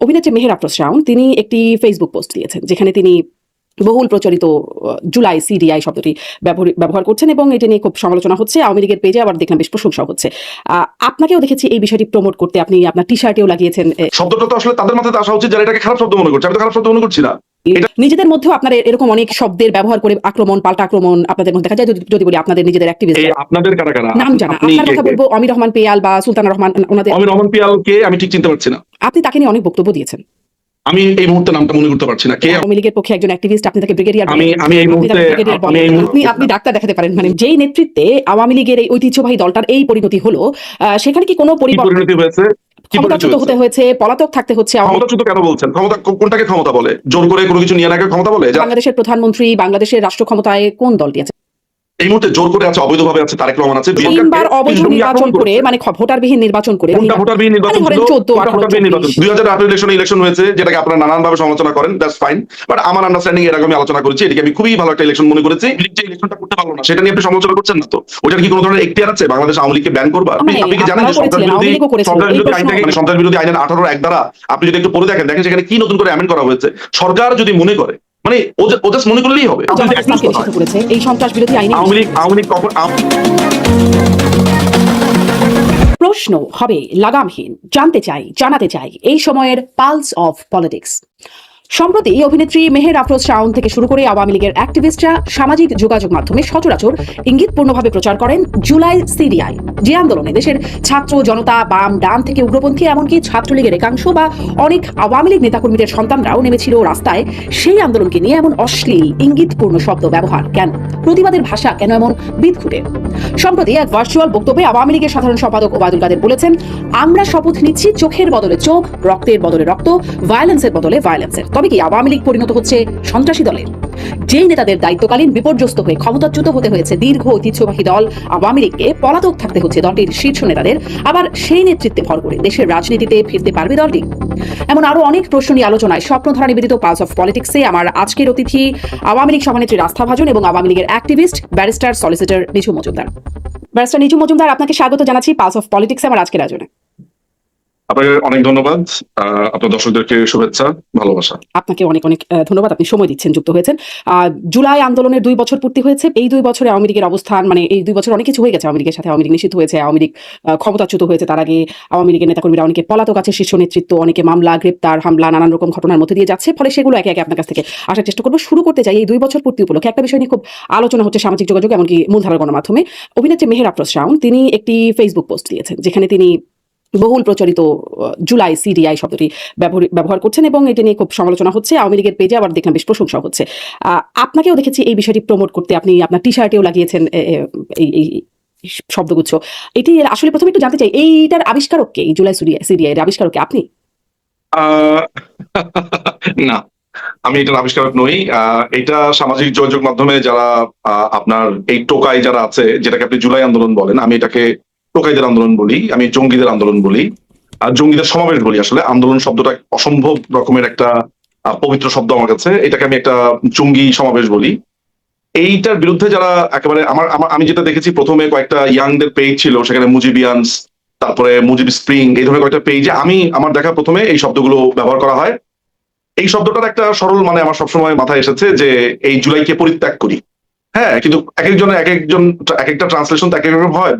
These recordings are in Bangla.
অভিনেত্রী মেহের আফরোজ শাওন তিনি একটি ফেসবুক পোস্ট দিয়েছেন যেখানে তিনি বহুল প্রচলিত জুলাই সিডিআই শব্দটি ব্যবহার করছেন এবং এটা নিয়ে খুব সমালোচনা হচ্ছে। আওয়ামী লীগের পেজে আবার দেখলাম বেশ প্রশংসা হচ্ছে। আপনাকেও দেখেছি এই বিষয়টি প্রমোট করতে, আপনি আপনার টি শার্টেও লাগিয়েছেন। শব্দটা তো আসলে তাদের মাথায় আসা উচিত যারা এটাকে খারাপ শব্দ মনে করছে। আমি তো খারাপ শব্দ মনে করছি না। নিজেদের মধ্যেও আপনার এরকম অনেক শব্দের ব্যবহার করে আক্রমণ, পাল্টা আক্রমণ আপনাদের মধ্যে দেখা যায়। যদি বলি আপনাদের নিজেদের অ্যাক্টিভিস্ট, আপনাদের কারা কারা নাম জানা, আপনার কথা বলবো অমির রহমান পেয়াল বা সুলতানা রহমান। ওনাদের অমির রহমান পেয়ালকে আমি ঠিক চিনতে পারছি না। আপনি তাকে নিয়ে অনেক বক্তব্য দিয়েছেন। আমি এই মুহূর্তে নামটা মনে করতে পারছি না কে। আওয়ামী লীগের পক্ষে একজন অ্যাক্টিভিস্ট, আপনি তাকে ব্রিগেডিয়ার। আমি এই মুহূর্তে আপনি ডাক্তার দেখাতে পারেন। মানে যেই নেতৃত্বে আওয়ামী লীগের এই ঐতিহ্যবাহী দলটার এই পরিণতি হলো, সেখানে কি কোনো পরিণতি হয়েছে? ক্ষমতাচ্যুত হতে হয়েছে, পলাতক থাকতে হচ্ছে? ক্ষমতাচ্যুত কেন বলছেন? ক্ষমতা কোনটাকে ক্ষমতা বলে? জোর করে কোনো কিছু নিয়ে নাকি ক্ষমতা বলে? বাংলাদেশের প্রধানমন্ত্রী, বাংলাদেশের রাষ্ট্র ক্ষমতায় কোন দলটি আছে? এই মুহূর্তে জোর করে আছে, অবৈধভাবে আছে তারেক রহমান আছে। তিনবার অবৈধ নির্বাচন করে, মানে ভোটারবিহীন নির্বাচন করে। কোনটা ভোটারবিহীন নির্বাচন? 2018 ইলেকশন হয়েছে, যেটাকে আপনারা নানানভাবে সমালোচনা করেন, দ্যাটস ফাইন। বাট আমার আন্ডারস্ট্যান্ডিং এর আগে আমি আলোচনা করেছি, এটাকে আমি খুবই ভালো একটা ইলেকশন মনে করেছি। যে ইলেকশনটা করতে পারলো না সেটা নিয়ে আপনি সমালোচনা করছেন না তো? ওটার কি কোনো ধরনের এখতিয়ার আছে বাংলাদেশ আওয়ামী লীগকে ব্যান করবার? আপনি কি জানেন যে সন্ত্রাস বিরোধী আইনের 18(1) দ্বারা আপনি যদি একটু পড়ে দেখেন সেখানে কি নতুন করে অ্যামেন্ড করা হয়েছে। সরকার যদি মনে করে, মানে ও জাস্ট মনে করলেই হবে। এই সন্ত্রাস বিরোধী আইনে আওয়ামী লীগ প্রশ্ন হবে লাগামহীন। জানাতে চাই এই সময়ের পালস অফ পলিটিক্স। সম্প্রতি অভিনেত্রী মেহের আফরোজ শাওন থেকে শুরু করে আওয়ামী লীগের অ্যাক্টিভিস্টরা সামাজিক যোগাযোগ মাধ্যমে সচরাচর ইঙ্গিতপূর্ণভাবে প্রচার করেন জুলাই সিডিআই, যে আন্দোলনে দেশের ছাত্র জনতা, বাম ডান থেকে উগ্রপন্থী, এমনকি ছাত্রলীগের একাংশ বা অনেক আওয়ামী লীগ নেতাকর্মীদের সন্তানরাও নেমেছিল রাস্তায়। সেই আন্দোলনকে নিয়ে এমন অশ্লীল ইঙ্গিতপূর্ণ শব্দ ব্যবহার কেন? প্রতিবাদের ভাষা কেন এমন বিদঘুটে? সম্প্রতি এক ভার্চুয়াল বক্তব্যে আওয়ামী লীগের সাধারণ সম্পাদক ওবায়দুল কাদের বলেছেন, আমরা শপথ নিচ্ছি চোখের বদলে চোখ, রক্তের বদলে রক্ত, ভায়োলেন্সের বদলে ভায়োলেন্সের। তবে কি আওয়ামী লীগ পরিণত হচ্ছে সন্ত্রাসী দলের? যেই নেতাদের দায়িত্বকালীন বিপর্যস্ত হয়ে ক্ষমতাচ্যুত হতে হয়েছে দীর্ঘ ঐতিহ্যবাহী দল আওয়ামী লীগকে, পলাতক থাকতে হচ্ছে দলটির শীর্ষ নেতাদের, আবার সেই নেতৃত্বে ভর করে দেশের রাজনীতিতে ফিরতে পারবে দলটি? এমন আরো অনেক প্রশ্ন নিয়ে আলোচনায় স্বপ্নধারা নিবেদিত পালস অফ পলিটিক্সে আমার আজকের অতিথি আওয়ামী লীগ সভানেত্রী রাস্থা ভাজন এবং আওয়ামী লীগের অ্যাক্টিভিস্ট ব্যারিস্টার সলিসিটর নিঝুম মজুমদার। ব্যারিস্টার নিঝুম মজুমদার, আপনাকে স্বাগত জানাচ্ছি পালস অফ পলিটিক্সে আমার আজকের আয়োজনে। আপনাকে অনেক ধন্যবাদ। আপনার দর্শকদেরকে শুভেচ্ছা, ভালোবাসা। আপনাকে অনেক অনেক ধন্যবাদ, আপনি সময় দিচ্ছেন, যুক্ত হয়েছেন। জুলাই আন্দোলনের 2 বছর পূর্তি হয়েছে। এই 2 বছরে আওয়ামী লীগের অবস্থান, মানে এই 2 বছর অনেক কিছু হয়ে গেছে আওয়ামী লীগের সাথে। আওয়ামী লীগ নিষিদ্ধ হয়েছে, আওয়ামী লীগ ক্ষমতাচ্যুত হয়েছে, তার আগে আওয়ামী লীগের নেতাকর্মীরা অনেকে পলাতক আছে, শীর্ষ নেতৃত্ব অনেকে মামলা, গ্রেপ্তার, হামলা, নানান রকম ঘটনার মধ্যে দিয়ে যাচ্ছে। ফলে সেগুলো একে একে আপনার কাছ থেকে আসার চেষ্টা করবো। শুরু করতে চাই এই 2 বছর পূর্তি উপলক্ষে একটা বিষয় নিয়ে খুব আলোচনা হচ্ছে সামাজিক যোগাযোগ, এমনকি মূলধারার গণমাধ্যমে। অভিনেত্রী মেহের আফরোজ শাওন তিনি একটি ফেসবুক পোস্ট দিয়েছেন যেখানে তিনি বহুল প্রচলিত জুলাই সিডিআই শব্দটি ব্যবহার করছেন এবং এটা নিয়ে খুব সমালোচনা হচ্ছে। আওয়ামী লীগের পেজে আবার দেখলাম বেশ প্রশংসা হচ্ছে। আপনাকেও দেখেছি এই বিষয়টি প্রমোট করতে, আপনি আপনার টি শার্টেও লাগিয়েছেন এই শব্দগুচ্ছ। এটি আসলে প্রথমে একটু জানতে চাই, এইটার আবিষ্কারক কে? এই জুলাই সিডিআই এর আবিষ্কারক কে? আপনি? না, আমি এটার আবিষ্কারক নই। এটা সামাজিক যোগাযোগ মাধ্যমে যারা আপনার এই টোকাই যারা আছে, যেটাকে আপনি জুলাই আন্দোলন বলেন, আমি এটাকে টোকাইদের আন্দোলন বলি, আমি জঙ্গিদের আন্দোলন বলি, আর জঙ্গিদের সমাবেশ বলি। আসলে আন্দোলন শব্দটা অসম্ভব রকমের একটা পবিত্র শব্দ আমার কাছে। এটাকে আমি একটা জঙ্গি সমাবেশ বলি। এইটার বিরুদ্ধে যারা একেবারে আমি যেটা দেখেছি, প্রথমে কয়েকটা ইয়াংদের পেজ ছিল, সেখানে মুজিবিয়ান্স, তারপরে মুজিব স্প্রিং, এই ধরনের কয়েকটা পেজে আমার দেখা প্রথমে এই শব্দগুলো ব্যবহার করা হয়। এই শব্দটার একটা সরল মানে আমার সবসময় মাথায় এসেছে যে এই জুলাইকে পরিত্যাগ করি। হ্যাঁ, কিন্তু এক একটা ট্রান্সলেশন এক এক রকম হয়,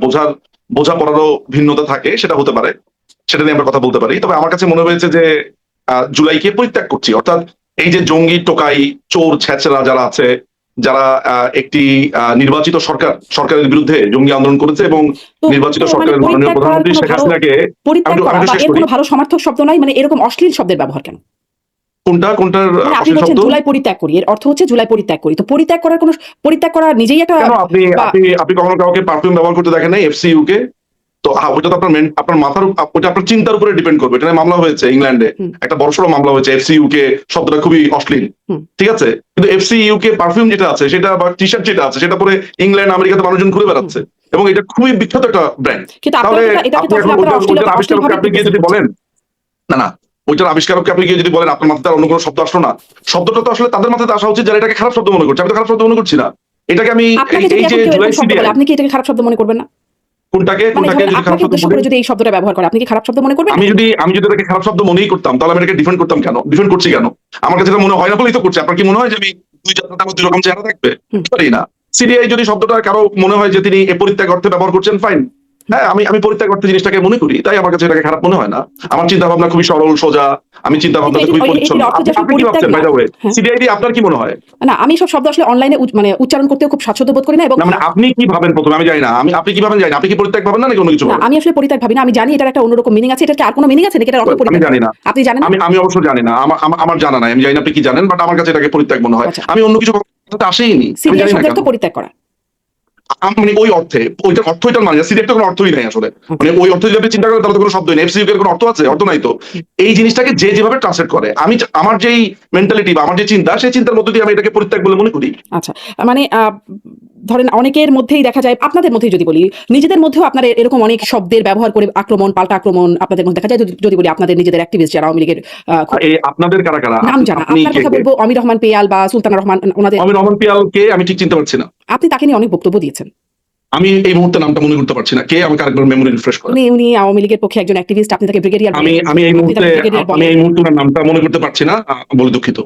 বোঝাপড়ারও ভিন্নতা থাকে, সেটা হতে পারে, সেটা নিয়ে আমরা কথা বলতে পারি। তবে আমার কাছে মনে হয়েছে যে জুলাইকে পরিত্যাগ করছি, অর্থাৎ এই যে জঙ্গি, টোকাই, চোর, ছেচরা যারা আছে, যারা একটি নির্বাচিত সরকারের বিরুদ্ধে জঙ্গি আন্দোলন করেছে এবং নির্বাচিত সরকারের মাননীয় প্রধানমন্ত্রী শেখ হাসিনাকে ভালো সমর্থক শব্দ নাই, মানে এরকম অশ্লীল শব্দের ব্যবহার কেন? কোনটার আপনি বলছেন জুলাই পরিত্যাগ করি, এর অর্থ হচ্ছে জুলাই পরিত্যাগ করি। তো পরিত্যাগ করা নিজেই একটা, আপনি কখনো কাউকে পারফিউম ব্যবহার করতে দেখেন নাই এফসিইউ কে? তো ওটা তো আপনার মাথার, ওটা আপনার চিন্তার উপরে ডিপেন্ড করবে। এটা মামলা হয়েছে ইংল্যান্ডে, একটা বড়সড় মামলা হয়েছে। এফসিইউ কে শব্দটা খুবই অশ্লীল, ঠিক আছে, কিন্তু এফসিইউ কে পারফিউম যেটা আছে, সেটা বা টি শার্ট যেটা আছে, সেটা পরে ইংল্যান্ড, আমেরিকাতে মানুষজন ঘুরে বেড়াচ্ছে এবং এটা খুবই বিখ্যাত একটা ব্র্যান্ড। তাহলে আপনি গিয়ে যদি বলেন না, ওইটার আবিষ্কারককে আপনি গিয়ে যদি বলেন আপনার মাথায় অন্য কোনো শব্দ আসলো না, শব্দটা তো আসলে তাদের মাথায় আসা উচিত যারা এটাকে খারাপ শব্দ মনে করছে। আমি তো খারাপ শব্দ মনে করছি না। এটাকে আমি এই যে জুলাই সিডিআই, আপনি কি এটাকে খারাপ শব্দ মনে করবেন না? কোনটাকে মানে কোনটাকে ধরেন যদি খারাপ আপনাকে শব্দ উদ্দেশ্য বলি, করে যদি এই শব্দটা ব্যবহার করে আপনি কি খারাপ শব্দ মনে করবেন? আমি যদি এটাকে খারাপ শব্দ মনেই করতাম তাহলে আমি এটাকে ডিফেন্ড করতাম কেন? ডিফেন্ড করছি কেন? আমার কাছে এটা মনে হয় না বলেই তো করছি। আপনার কি মনে হয় যে আমি দুই জাতটার মধ্যে দুই রকম চেহারা থাকবে? হুম। পারি না। সিডিআই যদি শব্দটা কারো মনে হয় যে তিনি এ পরিত্যাগ অর্থে ব্যবহার করছেন, ফাইন। হ্যাঁ, আমি পরিত্যাগ অর্থে জিনিসটাকে মনে করি, তাই আমার কাছে এটাকে খারাপ মনে হয় না। আমার চিন্তা ভাবনা খুবই সরল সোজা, আমি চিন্তা কিন্তু ভাবনাতে খুবই এটির পরিচ্ছন্ন। অর্থ যে আসলে আপনি কি পরিত্যাগ ভাবছেন না। By the way? হ্যাঁ। সিডিআই দিয়ে আপনার কি মনে হয়? না, আমি সব শব্দ আসলে অনলাইনে মানে উচ্চারণ করতেও খুব স্বাচ্ছন্দ্য বোধ করি না এবং না মানে আপনি কি ভাবেন প্রথমে আমি জানি না। আপনি কি ভাবেন জানি না। আপনি কি পরিত্যাগ ভাবেন না নাকি অন্য কিছু না, ভাবেন? আমি আসলে পরিত্যাগ ভাবি না। আমি জানি এটার একটা অন্যরকম মিনিং আছে। এটার কি আর কোনো মিনিং আছে নাকি এটার অর্থ আমি পরিত্যাগ? জানি না। আপনি জানেন না? আমি অবশ্য জানি না। আমার জানা নাই। আমি জানি না আপনি কি জানেন, বাট আমার কাছে এটাকে পরিত্যাগ মনে হয়। আচ্ছা। আমি অন্য কিছু কথাতে আসেইনি। আমি সিডিআই জানি না শব্দের কেন। তো পরিত্যাগ করা। মানে ওই অর্থে, ওইটার অর্থ এটার মানে সিরিয়ার তো কোনো অর্থই নাই আসলে। মানে ওই অর্থ যদি আপনি চিন্তা করেন তাহলে তো কোনো শব্দই নেই। এফসিইউ এর কোনো অর্থ আছে? অর্থ নাই তো। এই জিনিসটাকে যে যেভাবে ট্রান্সলেট করে, আমার যেই মেন্টালিটি বা আমার যে চিন্তা, সেই চিন্তার মধ্যে দিয়ে আমি এটাকে পরিত্যাগ বলে মনে করি। আচ্ছা। মানে ধরেন অনেকের মধ্যেই দেখা যায়, আপনাদের মধ্যেই যদি বলি, নিজেদের মধ্যেও আপনারা এরকম অনেক শব্দের ব্যবহার করে আক্রমণ, পাল্টা আক্রমণ আপনাদের মধ্যে দেখা যায়। যদি বলি আপনাদের নিজেদের অ্যাক্টিভিস্ট যারা আওয়ামী লীগের এই আপনাদের কারা কারা? নাম জানা। আপনি আপনার কে কথা কে? বলবো অমির রহমান পেয়াল বা সুলতানা রহমান ওনাদের। অমির রহমান পিয়াল কে আমি ঠিক চিনতে পারছি না। আপনি তাকে নিয়ে অনেক বক্তব্য দিয়েছেন। আমি এই মুহূর্তে নামটা মনে করতে পারছি না। কে? আমাকে আরেকবার মেমোরি রিফ্রেশ করেন। উনি আওয়ামী লীগের পক্ষে একজন অ্যাক্টিভিস্ট। আপনি তাকে ব্রিগেডিয়ার আমি বলেন। আমি এই আপনি মুহূর্তে তাকে ব্রিগেডিয়ার আমি বলেন। এই মুহূর্তে ওনার নামটা মনে করতে পারছি না। বলে দুঃখিত।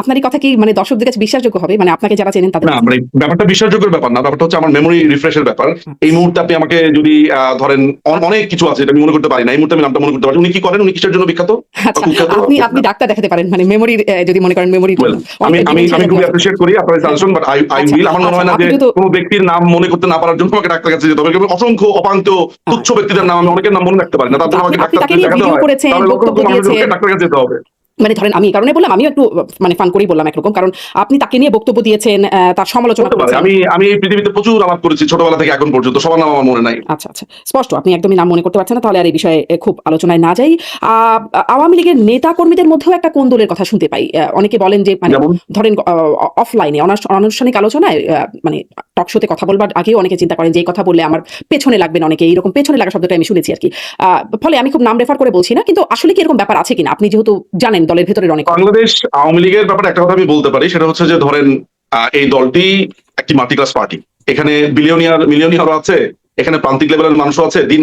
আপনার এই কথা কি মানে দর্শকদের কাছে বিশ্বাসযোগ্য হবে? মানে আপনাকে যারা চেনেন তাদের না কাছে? মানে ব্যাপারটা বিশ্বাসযোগ্যের ব্যাপার না। ব্যাপারটা হচ্ছে আমার মেমোরি রিফ্রেশের ব্যাপার। এই মুহূর্তে আপনি আমাকে যদি ধরেন অনেক কিছু আছে যেটা আমি মনে করতে পারি না। এই মুহূর্তে আমি নামটা মনে করতে পারছি। উনি কি করেন? উনি কিসের জন্য বিখ্যাত বা আচ্ছা, কুখ্যাত? আপনি ডাক্তার দেখাতে পারেন। মানে মেমোরির যদি মনে করেন মেমোরির জন্য। আমি খুবই অ্যাপ্রিশিয়েট করি আপনার সাজেশন, বাট আই উইল। আমার মনে হয় না যে কোনো ব্যক্তির নাম মনে করতে না পারার জন্য আমাকে ডাক্তার কাছে যেতে হবে। কারণ অসংখ্য অপান্ত তুচ্ছ ব্যক্তিদের নাম আমি অনেকের নাম মনে রাখতে পারি না। তার জন্য আমাকে ডাক্তার তাকে নিয়ে দেখাতে ভিডিও হয়। করেছেন, তাহলে লক্ষ বক্তব্য লক্ষ মানুষকে দিয়েছেন। ডাক্তার কাছে যেতে হবে। মানে ধরেন আমি এই কারণে বললাম, আমিও একটু মানে ফান করেই বললাম একরকম। কারণ আপনি তাকে নিয়ে বক্তব্য দিয়েছেন, তার সমালোচনা করতে পারে। করেছেন। আমি এই পৃথিবীতে প্রচুর আলাপ করেছি ছোটবেলা থেকে এখন পর্যন্ত। সবার নাম আমার মনে নাই। আচ্ছা, আচ্ছা। স্পষ্ট আপনি একদমই নাম মনে করতে পারছেন না। তাহলে আর এই বিষয়ে খুব আলোচনায় না যাই। আওয়ামী লীগের নেতা কর্মীদের মধ্যেও একটা কোন্দলের কথা শুনতে পাই। অনেকে বলেন যে মানে যেমন ধরেন অফলাইনে অনানুষ্ঠানিক আলোচনায় মানে টক শোতে কথা বলবার আগেও অনেকে চিন্তা করেন যে এই কথা বললে আমার পেছনে লাগবেন অনেকে। এইরকম পেছনে লাগা শব্দটা আমি শুনেছি আরকি। ফলে আমি খুব নাম রেফার করে বলছি না। কিন্তু আসলে কি এরকম ব্যাপার আছে কিনা? আপনি যেহেতু জানেন দলের ভেতরের অনেক। বাংলাদেশ আওয়ামী লীগের ব্যাপারে একটা কথা আমি বলতে পারি, সেটা হচ্ছে যে ধরেন এই দলটি একটি মাল্টি ক্লাস পার্টি। এখানে মিলিয়নিয়ারও আছে, এখানে প্রান্তিক লেভেলের মানুষও আছে, দিন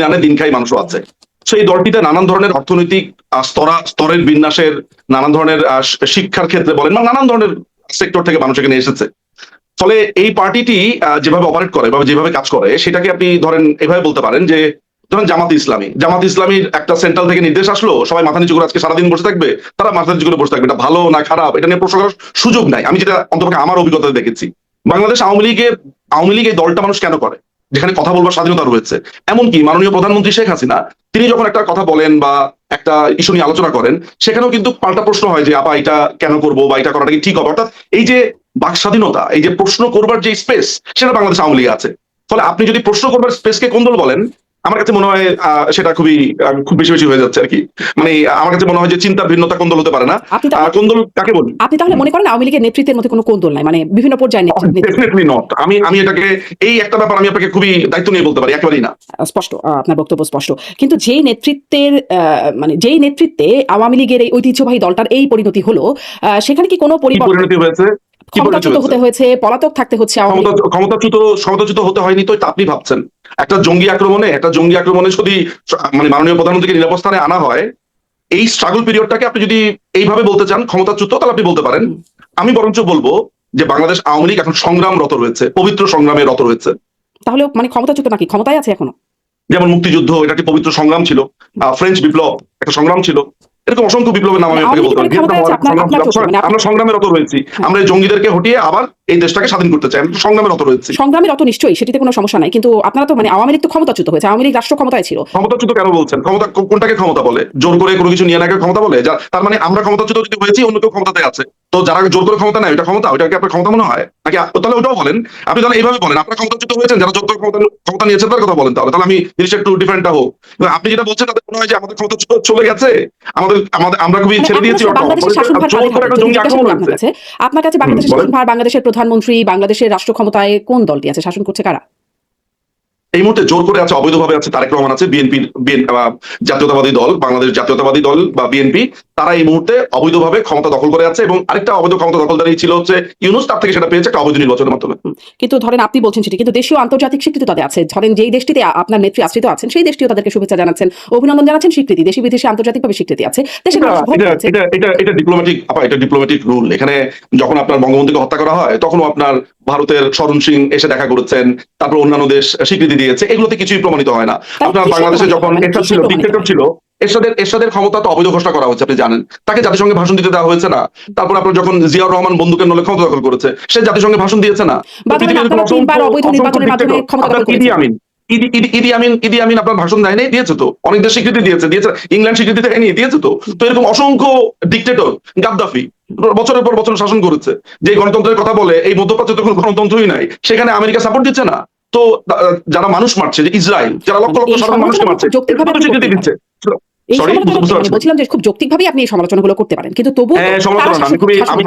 আনে দিন খাই মানুষও আছে। সো এই দলটিতে নানান ধরনের অর্থনৈতিক স্তরের বিন্যাসের, নানান ধরনের শিক্ষার ক্ষেত্রে বলেন বা নানান ধরনের সেক্টর থেকে মানুষ এখানে এসেছে। ফলে এই পার্টিটি যেভাবে অপারেট করে বা যেভাবে কাজ করে সেটাকে আপনি ধরেন এভাবে বলতে পারেন যে ধরেন জামাত ইসলামীর একটা সেন্ট্রাল থেকে নির্দেশ আসলো, সবাই মাথা নিচু করে আজকে সারাদিন বসে থাকবে, তারা মাথা নিচু করে বসে থাকবে। এটা ভালো না খারাপ এটা নিয়ে প্রশ্ন করার সুযোগ নাই। আমি যেটা অন্তপক্ষে আমার অভিজ্ঞতা দেখেছি, বাংলাদেশ আওয়ামী লীগ এই দলটা মানুষ কেন করে, যেখানে কথা বলবার স্বাধীনতা রয়েছে। এমনকি মাননীয় প্রধানমন্ত্রী শেখ হাসিনা তিনি যখন একটা কথা বলেন বা একটা ইস্যু নিয়ে আলোচনা করেন, সেখানেও কিন্তু পাল্টা প্রশ্ন হয় যে আপা এটা কেন করবো বা এটা করাটা কি ঠিক হবে। অর্থাৎ এই যে বাক স্বাধীনতা, এই যে প্রশ্ন করবার যে স্পেস, সেটা বাংলাদেশ আওয়ামী লীগে আছে। ফলে আপনি যদি প্রশ্ন করবার স্পেসকে কোন্দল বলেন, আমার কাছে মনে হয় সেটা খুব বেশি হয়ে যাচ্ছে আর কি। মানে আমার কাছে মনে হয় যে চিন্তার ভিন্নতা কোন্দল হতে পারে না। কোন্দল কাকে বলি? আপনি তাহলে মনে করেন আওয়ামী লীগের নেতৃত্বের মধ্যে কোনো কোন্দল নাই, মানে বিভিন্ন পর্যায়ে ডেফিনেটলি নট। আমি এটাকে এই একটা ব্যাপার আমি আপনাকে খুবই দায়িত্ব নিয়ে বলতে পারি, একেবারেই না। স্পষ্ট, আপনার বক্তব্য স্পষ্ট। কিন্তু যেই নেতৃত্বের মানে যেই নেতৃত্বে আওয়ামী লীগের এই ঐতিহ্যবাহী দলটার এই পরিণতি হলো, সেখানে কি কোনো পরিণতি হয়েছে? ক্ষমতাচ্যুত হতে হয়েছে, পলাতক থাকতে হচ্ছে? ক্ষমতাচ্যুত হতে হয়নি তো আপনি ভাবছেন। একটা জঙ্গি আক্রমণে যদি মানে মাননীয় প্রধানমন্ত্রীকে নিরাপস্থানে আনা হয়, এই স্ট্রাগল পিরিয়ডটাকে আপনি যদি এইভাবে বলতে চান ক্ষমতাচ্যুত, তাহলে আপনি বলতে পারেন। আমি বরঞ্চ বলবো যে বাংলাদেশ আওয়ামী লীগ এখন সংগ্রামরত রয়েছে, পবিত্র সংগ্রামে রত রয়েছে। তাহলে মানে ক্ষমতাচ্যুত নাকি ক্ষমতায় আছে এখনো? যেমন মুক্তিযুদ্ধ, এটা একটি পবিত্র সংগ্রাম ছিল। ফ্রেঞ্চ বিপ্লব একটা সংগ্রাম ছিল। এরকম অসংখ্য বিপ্লবের নাম আমি আপনাকে বলতে পারি। আমরা সংগ্রামে রত রয়েছি। আমরা জঙ্গিদেরকে হটিয়ে আবার এই দেশটাকে স্বাধীন করতে চাই। আমরা সংগ্রামে রত রয়েছি। সংগ্রামে রত নিশ্চয়ই, সেটিতে কোনো সমস্যা নাই। কিন্তু আপনারা তো মানে আওয়ামী লীগ তো ক্ষমতাচ্যুত হয়েছে, আওয়ামী লীগ রাষ্ট্র ক্ষমতায় ছিল। ক্ষমতাচ্যুত কেন বলছেন? ক্ষমতা কোনটাকে ক্ষমতা বলে? জোর করে কোনো কিছু নিয়ে নাকি ক্ষমতা বলে? তার মানে আমরা ক্ষমতাচ্যুত যদি হয়েছি, অন্য কেউ ক্ষমতাতে আছে। তো যারা জোর করে ক্ষমতা নেয়, ওটা ক্ষমতা? ওটাকে আপনার ক্ষমতা মনে হয় নাকি? তাহলে ওটাও বলেন। আপনি তাহলে এইভাবে বলেন আপনারা ক্ষমতাচ্যুত হয়েছেন, যারা জোর করে ক্ষমতা নিয়েছেন তার কথা বলেন। তাহলে আমি জিনিসটা একটু ডিফারেন্টটা হোক। আপনি যেটা বলছেন তাদের মনে হয় যে আমাদের ক্ষমতা চলে গেছে, আমরা খুবই ছেড়ে দিয়েছি। আপনার কাছে বাংলাদেশের শাসনভার, বাংলাদেশের প্রধানমন্ত্রী, বাংলাদেশের রাষ্ট্র ক্ষমতায় কোন দলটি আছে? শাসন করছে কারা এই মুহূর্তে? জোর করে আছে, অবৈধভাবে আছে তারেক রহমান আছে, বিএনপি জাতীয়তাবাদী দল, বাংলাদেশ জাতীয়তাবাদী দল বা বিএনপি। তারা এই মুহূর্তে অবৈধভাবে ক্ষমতা দখল করে আছে, এবং আরেকটা অবৈধ ক্ষমতা দখলদারি ছিল হচ্ছে ইউনূস, তার থেকে সেটা পেয়েছে একটা অবৈধ নির্বাচনের মাধ্যমে। কিন্তু ধরেন আপনি বলছেন সেটি, কিন্তু দেশীয় আন্তর্জাতিক স্বীকৃতি তাদের আছে। ধরেন যেই দেশটিতে আপনার নেত্রী আশ্রিত আছেন সেই দেশটিও তাদেরকে শুভেচ্ছা জানাচ্ছেন, অভিনন্দন জানাচ্ছেন, স্বীকৃতি দেশি বিদেশি আন্তর্জাতিকভাবে স্বীকৃতি আছে। দেশের মানুষ ভোট দিয়েছে। এটা ডিপ্লোম্যাটিক রুল। এখানে যখন আপনার বঙ্গবন্ধুকে হত্যা করা হয় তখনও আপনার ভারতের শরণ সিং এসে দেখা করেছেন, তারপর অন্যান্য দেশ স্বীকৃতি দিয়েছে, এগুলোতে কিছুই প্রমাণিত হয় না। আপনার বাংলাদেশে যখন এরশাদ ছিল, ডিক্টেটর ছিল, এরশাদের ক্ষমতা তো অবৈধ ঘোষণা করা হয়েছে, আপনি জানেন। তাকে জাতিসংঘে ভাষণ দিতে দেওয়া হয়েছে না। তারপর আপনার যখন জিয়াউর রহমান বন্দুকের নলে ক্ষমতা দখল করেছে, সে জাতিসংঘে ভাষণ দিয়েছে না। ইদি আমিন আপনার ভাষণ দেয় নাই, দিয়েছে তো। অনেক দেশ স্বীকৃতি দিয়েছে, ইংল্যান্ড স্বীকৃতি দেয়নি, দিয়েছে তো। তো এরকম অসংখ্য ডিক্টেটর, গাদ্দাফি বছরের পর বছর শাসন করেছে। যে গণতন্ত্রের কথা বলে, এই মধ্যপ্রাচ্যে তো কোনো গণতন্ত্রই নাই, সেখানে আমেরিকা সাপোর্ট দিচ্ছে না। তো যারা মানুষ মারছে, যে ইসরায়েল, যারা লক্ষ লক্ষ সাধারণ মানুষকে মারছে, স্বীকৃতি দিচ্ছে। বলছিলাম যে খুব যৌক্তিকভাবে আপনি এই সমালোচনাগুলো করতে পারেন, কিন্তু তবু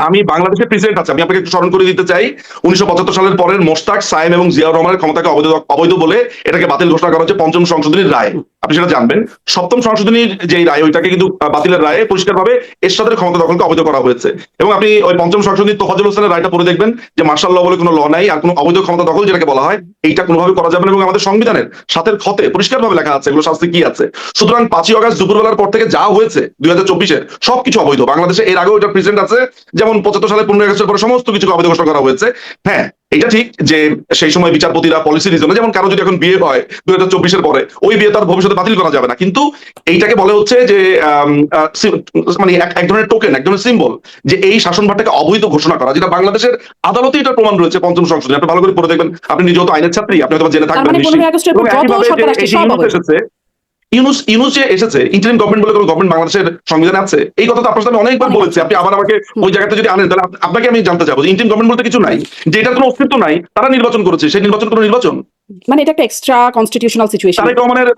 আমি বাংলাদেশের প্রেসিডেন্ট আছে, আমি আপনাকে একটু স্মরণ করে দিতে চাই 1975 সালের পরের মোশতাক, সায়েম এবং জিয়াউর রহমানের ক্ষমতাকে অবৈধ বলে এটাকে বাতিল ঘোষণা করা হচ্ছে পঞ্চম সংশোধনীর রায়। আপনি সেটা জানবেন। সপ্তম সংশোধনীর যে রায়, ওইটাকে কিন্তু বাতিলের রায়ে পরিষ্কারভাবে এরশাদের ক্ষমতা দখলকে অবৈধ করা হয়েছে। এবং আপনি ওই পঞ্চম সংশোধনীর তোফাজ্জল হোসেনের রায়টা পড়ে দেখবেন যে মার্শাল ল বলে কোনো ল নাই, আর কোনো অবৈধ ক্ষমতা দখল যেটাকে বলা হয় এইটা কোনোভাবে করা যাবে না। এবং আমাদের সংবিধানের সাথের খতে পরিষ্কারভাবে লেখা আছে এগুলো শাস্তি কি আছে। সুতরাং 5ই আগস্ট দুপুরবেলার পর থেকে যা হয়েছে 2024-এর সবকিছু অবৈধ। বাংলাদেশে এর আগেও এটা প্রেসিডেন্ট আছে, যেমন 75 সালে 15 আগস্টের পরে সমস্ত কিছু অবৈধ ঘোষণা করা হয়েছে। হ্যাঁ, এটা ঠিক যে সেই সময় বিচারপতিরা পলিসি রিজনে, যেমন কারো যদি এখন বিয়ে হয় 2024-এর পরে, ওই বিয়ে তার ভবিষ্যতে বাতিল করা যাবে না। কিন্তু এইটাকে বলে হচ্ছে যে মানে এক ধরনের টোকেন, এক ধরনের সিম্বল, যে এই শাসনভারটাকে অবৈধ ঘোষণা করা, যেটা বাংলাদেশের আদালতে এটা প্রমাণ রয়েছে পঞ্চম সংশোধনী। আপনি ভালো করে পড়ে দেখবেন, আপনি নিজেও তো আইনের ছাত্রী, আপনি হয়তো জেনে থাকবেন। ইউনূস যে এসেছে, ইন্টারিম গভর্নমেন্ট বলে কোনো গভর্নমেন্ট বাংলাদেশের সংবিধানে আছে? এই কথা তো আপনার সাথে অনেকবার বলেছি। আপনি আবার আমাকে ওই জায়গাতে যদি আনেন, তাহলে আপনাকে আমি জানতে চাবো যে ইন্টারিম গভর্নমেন্ট বলতে কিছু নাই, যে এটার কোনো অস্তিত্ব নাই। তারা নির্বাচন করেছে, সেই নির্বাচন কোনো নির্বাচন মানে এটা একটা এক্সট্রা কনস্টিটিউশনাল সিচুয়েশন।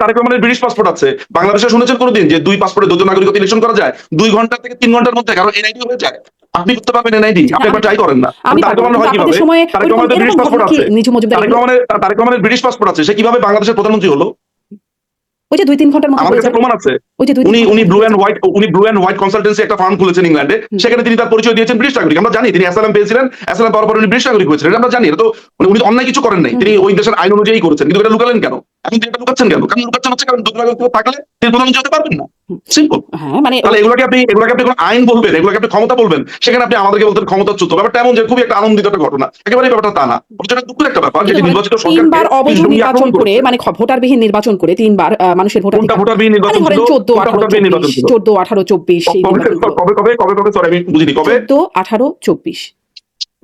তারেক রহমানের ব্রিটিশ পাসপোর্ট আছে। বাংলাদেশে শুনেছেন কোনোদিন যে 2 পাসপোর্টে 2 জন নাগরিকত্ব ইলেকশন করা যায়? 2 ঘন্টা থেকে 3 ঘন্টার মধ্যে কারো এনআইডি হয়ে যায়। আপনি করতে পারবেন এনআইডি? আপনি একবার ট্রাই করেন না। তারেক রহমানের হয় কিভাবে? তারেক রহমানের ব্রিটিশ পাসপোর্ট আছে। তারেক রহমানের ব্রিটিশ পাসপোর্ট আছে, সে কিভাবে বাংলাদেশের প্রধানমন্ত্রী হলো? ওই যে 2-3 ঘন্টার মধ্যে আমার কাছে প্রমাণ আছে। উনি ব্লু এন্ড হোয়াইট কনসালটেন্সি একটা ফার্ম খুলেছেন ইংল্যান্ডে, সেখানে তিনি তার পরিচয় দিয়েছেন ব্রিটিশ নাগরিক। আমরা জানি তিনি অ্যাসাইলাম পেয়েছিলেন, অ্যাসাইলাম পাওয়ার পর উনি ব্রিটিশ নাগরিক হয়েছিলেন, আমরা জানি। এটা তো উনি অন্যায় কিছু করেন নাই, তিনি ওই দেশের আইন অনুযায়ী করেছেন। কিন্তু এটা লুকালেন কেন? এখন তিনি এটা লুকাচ্ছেন কেন? কারণ লুকাচ্ছেন হচ্ছে কারণ দুটো নাগরিক থাকলে তিনি প্রধানমন্ত্রী হতে পারবেন না। সিম্পল। হ্যাঁ, মানে তাহলে এগুলোকে আপনি কোনো আইন বলবেন, এগুলোকে আপনি ক্ষমতা বলবেন, সেখানে আপনি আমাদেরকে বলতেন ক্ষমতাচ্যুত। ব্যাপারটা এমন যে খুবই একটা আনন্দিত একটা ঘটনা, একেবারে ব্যাপারটা তা না। এটা দুঃখের একটা ব্যাপার যে নির্বাচিত সরকার 3বার অবৈধ নির্বাচন করে, মানে ভোটারবিহীন নির্বাচন করে 3বার মানুষের ভোটাধিকার নির্বাচন ছিল। 14, 18, 24 কবে সরি আমি বুঝিনি কবে। 14, 18, 24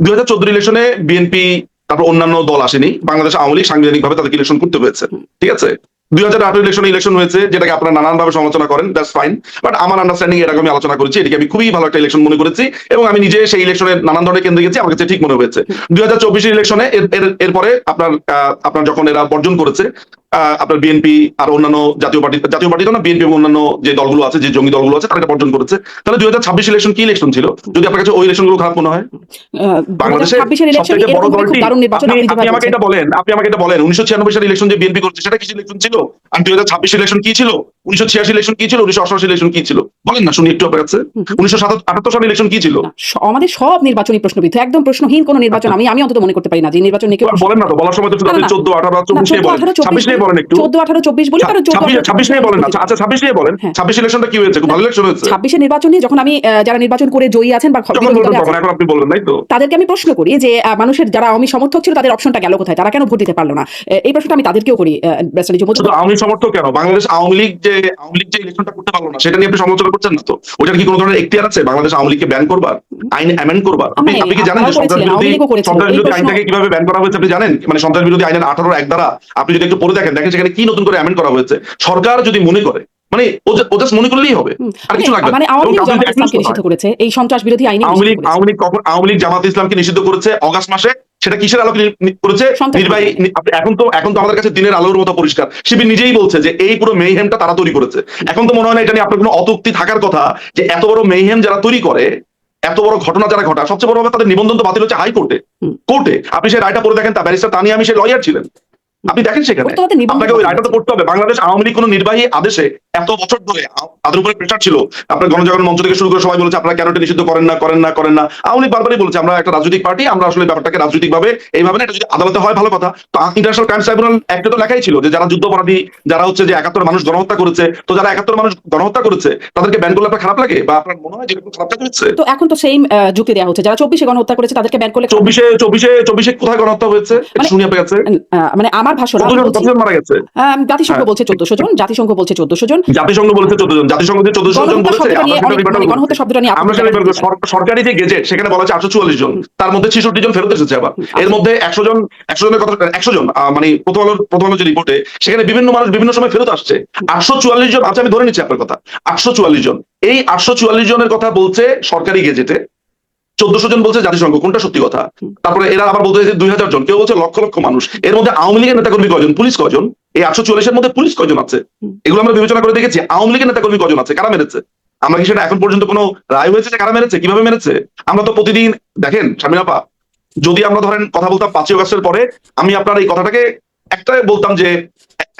2014 ইলেকশনে বিএনপি তারপর অন্যান্য দল আসেনি, বাংলাদেশ আওয়ামী লীগ সাংবিধানিকভাবে তাদেরকে ইলেকশন করতে হয়েছে। ঠিক আছে, 2018 ইলেকশন হয়েছে, যেটাকে আপনারা নানানভাবে সমালোচনা করেন, দ্যাটস ফাইন। বাট আমার আন্ডারস্ট্যান্ডিং এর আগে আমি আলোচনা করেছি, এটাকে আমি খুবই ভালো একটা ইলেকশন মনে করেছি, এবং আমি নিজে সেই ইলেকশনের নানান ধরনের কেন্দ্রে গেছি, আমার কাছে ঠিক মনে হয়েছে। 2024 ইলেকশনে এরপরে আপনার যখন এরা বর্জন করেছে, আপনার বিএনপি আর অন্যান্য জাতীয় পার্টি না, বিএনপি এবং অন্যান্য যে দলগুলো আছে, যে জঙ্গি দলগুলো আছে, তারা এটা বর্জন করেছে। তাহলে 2026 ইলেকশন কি ইলেকশন ছিল, যদি আপনার কাছে ওই ইলেকশন গুলো খারাপ মনে হয়? বাংলাদেশের সবথেকে বড় দলটি, আপনি আমাকে এটা বলেন 1996 সালের ইলেকশন যে বিএনপি করেছে সেটা কি ইলেকশন ছিল? আর 2026 ইলেকশন কি ছিল? 1986 ইলেকশন কি ছিল? 1988 ইলেকশন কি ছিল? বলেন না শুনি একটু আপনার কাছে। 1978 সালের ইলেকশন কি ছিল? আমাদের সব নির্বাচনী প্রশ্নবিদ্ধ, একদম প্রশ্নহীন কোন নির্বাচন আমি অন্তত মনে করতে পারি না যে নির্বাচন নিয়ে বলেন না। তো বলার সময় তো শুধু আপনি 14, 18, 24 নিয়ে বলেন, 26 নিয়ে বলেন একটু। 14, 18, 24 বলি, কারণ 26 নিয়ে বলেন না। আচ্ছা 26 নিয়ে বলেন। 26 ইলেকশনটা কি হয়েছে? খুব ভালো ইলেকশন হয়েছে। 26 এর নির্বাচন নিয়ে যখন আমি যারা নির্বাচন করে জয়ী আছেন বা এখন আপনি বলবেন নাই তো, তাদেরকে আমি প্রশ্ন করি যে মানুষের যারা আওয়ামী সমর্থক ছিল তাদের অপশনটা গেল কোথায়, তারা কেন ভোট দিতে পারলো না? এই প্রশ্নটা আমি তাদেরকেও করি। আওয়ামী সমর্থক কেন? বাংলাদেশ আওয়ামী লীগ যে ইলেকশনটা করতে পারলো না, সেটা নিয়ে আপনি সমালোচনা করছেন না তো? ওটার কি কোনো ধরনের এখতিয়ার আছে বাংলাদেশ আওয়ামী লীগকে ব্যান করবার, আইন অ্যামেন্ড করবার? আপনি কি জানেন যে সন্ত্রাস বিরোধী আইনটাকে কিভাবে ব্যান করা হয়েছে? আপনি জানেন? মানে সন্ত্রাস বিরোধী আইনের 18(1) দ্বারা আপনি যদি একটু পড়ে দেখেন সেখানে কি নতুন করে অ্যামেন্ড করা হয়েছে। সরকার যদি মনে করে, মানে ও জাস্ট মনে করলেই হবে, আর কিছু লাগবে না। মানে আওয়ামী লীগ জামাত ইসলামকে নিষিদ্ধ করেছে এই সন্ত্রাস বিরোধী আইনে। আওয়ামী লীগ জামাত ইসলামকে নিষিদ্ধ করেছে অগাস্ট মাসে। সেটা কিসের আলোকে করেছে? নির্বাহী। এখন তো আমাদের কাছে দিনের আলোর মতো পরিষ্কার। শিবির নিজেই বলছে যে এই পুরো মেইহেমটা তারা তৈরি করেছে। এখন তো মনে হয় না এটা নিয়ে আপনার কোনো অত্যুক্তি থাকার কথা, যে এত বড় মেইহেম যারা তৈরি করে, এত বড় ঘটনা যারা ঘটায়, সবচেয়ে বড় ভাবে তাদের নিবন্ধন তো বাতিল হচ্ছে হাইকোর্টে। আপনি সেই রায়টা পড়ে দেখেন, তা ব্যারিস্টার তানিয়া আমি সেই লয়ার ছিলেন। আপনি দেখেন সেখানে প্রত্যেকটা নিবন্ধে আপনাকে ওই কথা রায়টা তো বলছে। পড়তে হবে। বাংলাদেশ আওয়ামী লীগ কোনো নির্বাহী আদেশে এত বছর ধরে তাদের উপরে প্রেশার ছিল, আপনার গণজাগরণ মঞ্চ থেকে শুরু করে সবাই বলেছে আপনারা কেন এটা নিষিদ্ধ করেন না করেন না করেন না। আওয়ামী লীগ বারবারই বলেছে আমরা একটা রাজনৈতিক পার্টি, আমরা আসলে ব্যাপারটাকে রাজনৈতিক ভাবে এইভাবে না, এটা যদি আদালতে হয় ভালো কথা। তো ইন্টারন্যাশনাল ক্রাইম ট্রাইব্যুনাল অ্যাক্টে তো লেখাই ছিল যে যারা যুদ্ধাপরাধী, যারা হচ্ছে যে 71 মানুষ গণহত্যা করেছে, তো যারা 71 মানুষ গণহত্যা করেছে তাদেরকে ব্যান করলে আপনার খারাপ লাগে বা আপনার মনে হয় যে এরকম খারাপ কাজ হচ্ছে? তো এখন তো সেম যুক্তি দেওয়া হচ্ছে যারা 24 গণহত্যা করেছে তাদেরকে ব্যান করলে 24 কোথায় গণহত্যা হয়েছে এটা মানে- শুনি আপনার কাছে? মানে আমার ভাষণ আমি বলছি, কতজন মারা গেছে? জাতিসংঘ হ্যাঁ। বলছে 1400 জন, জাতিসংঘ বলছে 1400 জন। জাতিসংঘ বলেছে 14 জন, জাতিসংঘ যে 1400 জন গণহত্যা বলেছে, শব্দটা নিয়ে আমরা সেটা অনেক রিবার্টাল মানে করেছি। গণহত্যা শব্দটা নিয়ে আমরা আপত্তি সেটা জানাতে রিবার্টাল চাই। সরকারি যে গেজেট সেখানে বলা আছে 844 জন, তার মধ্যে 66 জন ফেরত এসেছে আবার। এর মধ্যে 100 জনের কথা 100 জন মানে প্রথম আলো যে রিপোর্টে সেখানে বিভিন্ন মানুষ বিভিন্ন সময় ফেরত আসছে। 844 জন, আচ্ছা আমি ধরে নিচ্ছি আপনার কথা 844 জন, এই 844 জনের কথা বলছে সরকারি গেজেটে, 1400 জন বলছে জাতিসংঘ, কোনটা সত্যি কথা? তারপরে এরা আবার বলতে 2000 জন, কেউ বলছে লক্ষ লক্ষ মানুষ। এর মধ্যে আওয়ামী লীগের নেতাকর্মী কয়জন, পুলিশ কয়জন? এই 844 এর মধ্যে পুলিশ কয়জন আছে? এগুলো আমরা বিবেচনা করে দেখেছি। আওয়ামী লীগের নেতাকর্মী কয়জন আছে, কারা মেরেছে? আমরা কি সেটা এখন পর্যন্ত কোনো রায় হয়েছে যে কারা মেরেছে, কিভাবে মেরেছে? আমরা তো প্রতিদিন দেখেন শারমিন আপা, যদি আমরা ধরেন কথা বলতাম 5ই আগস্টের পরে, আমি আপনার এই কথাটাকে একটা বলতাম যে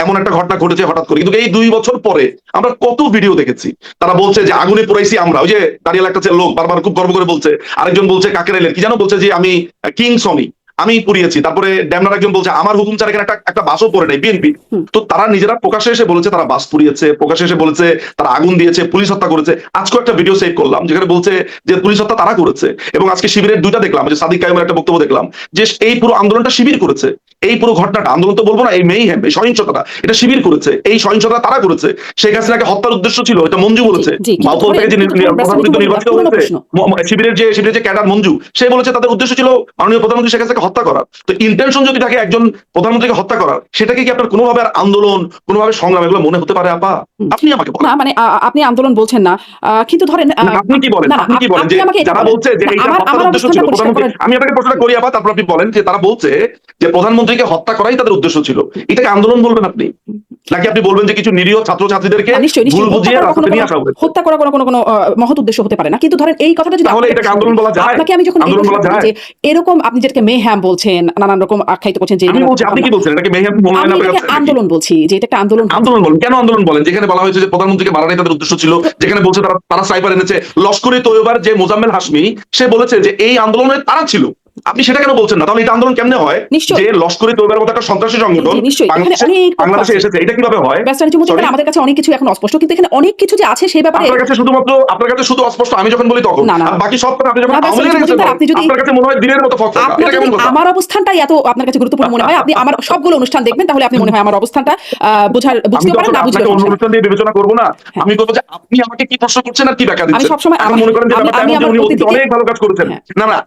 এমন একটা ঘটনা ঘটেছে হঠাৎ করে, কিন্তু এই 2 বছর পরে আমরা কত ভিডিও দেখেছি তারা বলছে যে আগুনে পোড়াইছি আমরা। ওই যে দাঁড়িয়ে একটা লোক বারবার খুব গর্ব করে বলছে, আরেকজন বলছে কাকেরাইলের কি যেন বলছে যে আমি কিং সনি আমি পুড়িয়েছি। তারপরে ড্যামনার একজন বলছে আমার হুকুম ছাড়া এখানে একটা বাসও পড়ে নাই বিএনপি। তো তারা নিজেরা প্রকাশ্যে এসে বলেছে তারা বাস পুড়িয়েছে, প্রকাশ্যে এসে বলেছে তারা আগুন দিয়েছে, পুলিশ হত্যা করেছে। আজকে একটা ভিডিও সেভ করলাম যেখানে বলছে যে পুলিশ হত্যা তারা করেছে। এবং আজকে শিবিরের 2টা দেখলাম, যে সাদিক কায়েমের একটা বক্তব্য দেখলাম যে এই পুরো আন্দোলনটা শিবির করেছে। এই পুরো ঘটনাটা আন্দোলন তো বলবো না, এই মেইহ্যাম, এই সহিংসতাটা এটা শিবির করেছে, এই সহিংসতা তারা করেছে। শেখ হাসিনাকে হত্যার উদ্দেশ্য ছিল, এটা মঞ্জু বলেছে। জি, কিন্তু বাউফল থেকে যে প্রধানমন্ত্রী নির্বাচিত পুরনো হয়েছে, প্রশ্ন। শিবিরের যে ক্যাডার মঞ্জু, সে বলেছে তাদের উদ্দেশ্য ছিল মাননীয় প্রধানমন্ত্রী শেখ হাসিনাকে হত্যা করার। তো ইন্টেনশন যদি থাকে একজন প্রধানমন্ত্রীকে হত্যা করার, সেটাকে কি আপনার কোনোভাবে আর আন্দোলন, কোনোভাবে সংগ্রাম এগুলো মনে হতে পারে আপা? আপনি আমাকে বলেন। না মানে আপনি আন্দোলন বলছেন না, কিন্তু ধরেন আপনি কি বলেন, না, আপনি কি বলেন যে আপনি আমাকে এটা যারা বলেন। বলছে যে না, এইটা আমার হত্যার উদ্দেশ্য ছিল অবস্থানটা পরিষ্কার প্রধানমন্ত্রী, করেন। আমি আপনাকে প্রশ্নটা করি আপা, তারপর আপনি বলেন যে তারা বলছে যে প্রধানমন্ত্রীকে হত্যা করাই তাদের উদ্দেশ্য ছিল, এটাকে আন্দোলন বলবেন আপনি? নাকি আপনি বলবেন যে কিছু নিরীহ ছাত্রছাত্রীদেরকে নিশ্চয়ই ভুল নিশ্চয়ই বুঝিয়ে রাস্তাতে নিয়ে আসা হয়েছে? হত্যা করা কোনো মহৎ উদ্দেশ্য হতে পারে না, কিন্তু ধরেন এই কথাটা যদি তাহলে আপনাকে এটাকে প্রশ্ন আন্দোলন করি, বলা যায়? আপনাকে আমি যখন এই আন্দোলন বলা প্রশ্নটা করি যায়? যে এরকম আপনি যেটাকে মেহ্যাম বলছেন, নানান রকম আখ্যায়িত করছেন যে আমি বলছি, আপনি কি বলছেন? এটাকে মেহ্যাম মনে হয় আমি না আপনার এটাকে কাছে? আন্দোলন বলছি, যে এটা একটা আন্দোলন। আন্দোলন বলেন, কেন আন্দোলন বলেন? যেখানে বলা হয়েছে যে প্রধানমন্ত্রীকে মারাটাই তাদের উদ্দেশ্য ছিল, যেখানে বলছে তারা স্নাইপার এনেছে। লস্করে তৈয়বার যে মোজাম্মেল হাশমি, সে বলেছে যে এই আন্দোলনে তারা ছিল। আপনি সেটা কেন বলছেন না? তাহলে এটা আন্দোলন কেমনে হয়? নিশ্চয়ই। যে লস্করে তৈয়বার মতো একটা সন্ত্রাসী সংগঠন জি, নিশ্চয়ই। এখানে অনেক তথ্য বাংলাদেশে আছে। এসেছে, এটা কিভাবে হয়? ব্যারিস্টার মুজিব, আমাদের কাছে অনেক কিছু এখন অস্পষ্ট, কিন্তু এখানে অনেক কিছু যে আছে সেই ব্যাপারে আপনার কাছে শুধু অস্পষ্ট আমি যখন বলি তখন, না, না, আর বাকি সব কথা আপনি যখন না, আওয়ামী লীগের কাছে ব্যারিস্টার বলেন, আপনি যদি আপনার কাছে মনে হয় দিনের মতো ফকফকা। আপনার এটা যদি কেমন কথা? আমার অবস্থানটাই এত আপনার কাছে গুরুত্বপূর্ণ মনে হয়, আপনি আমার সবগুলো অনুষ্ঠান দেখবেন, তাহলে আপনি মনে হয় আমার অবস্থানটা আমি বুঝতে তো পারেন, আসলে না বুঝলে আপনাকে অন্য সমস্যা নেই। অনুষ্ঠান দিয়ে বিবেচনা করবো না। আমি বলবো যে আপনি আমাকে কি প্রশ্ন করছেন আর কি ব্যাখ্যা আমি দিচ্ছেন। সবসময় এখন মনে করেন যে ব্যাপারটা আমি এমন যে আমার উনি অতীতে অতিথিকে অনেক ভালো কাজ করেছেন। হ্যাঁ। না,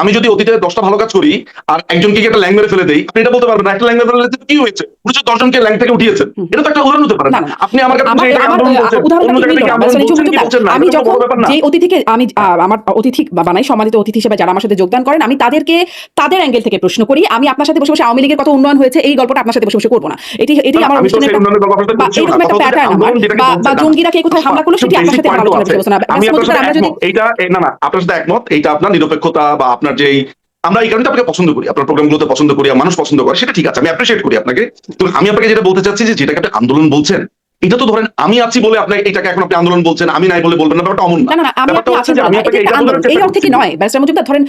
আমি যদি অতীতে 10টা ভালো কাজ করি আর একজনকে একটা ল্যাং মেরে ফেলে দেই, আপনি এটা বলতে পারবেন না একটা ল্যাং মেরে ফেলে কি হয়েছে? উনি 10 জনকে ল্যাং থেকে উঠিয়েছেন। এটা তো একটা উদাহরণ হতে পারে না। না, না। আপনি আমার কাছে আমার এটাকে আন্দোলন বলছেন, উদাহরণটা অন্য কি জায়গা থেকে নিল? আন্দোলন বলছেন কি বলছেন না, আমি এটা তো যখন বড় ব্যাপার না। যে অতিথিকে আমি আমার অতিথি বানাই, সম্মানিত অতিথি হিসেবে যারা আমার সাথে যোগদান করেন, আমি তাদেরকে তাদের অ্যাঙ্গেল থেকে প্রশ্ন করি। আমি আপনার সাথে বসে বসে আওয়ামী লীগের কত উন্নয়ন হয়েছে এই গল্পটা আপনার সাথে বসে বসে করবো না। এটি আমার আমি তো অনুষ্ঠানের সেই উন্নয়নের গল্প আপনার সাথে বা করছিও না। এরকম একটা কথা হচ্ছে প্যাটার্ন আমার, আন্দোলন যেটাকে বা বলছেন, জঙ্গিরা কে কোথায় হামলা করলো সেটি আপনার সাথে আমার আলোচনা করতে বসে না। আমি আপনার সাথে আমরা যদি একমত। এইটা না আপনার সাথে একমত। এইটা আপনার নিরপেক্ষতা বা আপনার যেই আমরা এই কারণে আপনাকে পছন্দ করি, আপনার প্রোগ্রামগুলোতে পছন্দ করি, মানুষ পছন্দ করে, সেটা ঠিক আছে, আমি অ্যাপ্রিশিয়েট করি আপনাকে। তো আমি আপনাকে যেটা বলতে চাচ্ছি যে যেটাকে আপনি আন্দোলন বলছেন, এটা তো ধরেন আমি আছি বলে আপনি এটাকে এখন আপনি আন্দোলন বলছেন, আমি নাই বলে বলবেন না, ব্যাপারটা অমন না। না, আমি ব্যাপারটা আপনি হচ্ছে আছেন যে আমি না, আপনাকে এটা এটা আন্দোলন বলার এই চেষ্টা অর্থে কি করছি। নয় ব্যারিস্টার মুজিবদার, ধরেন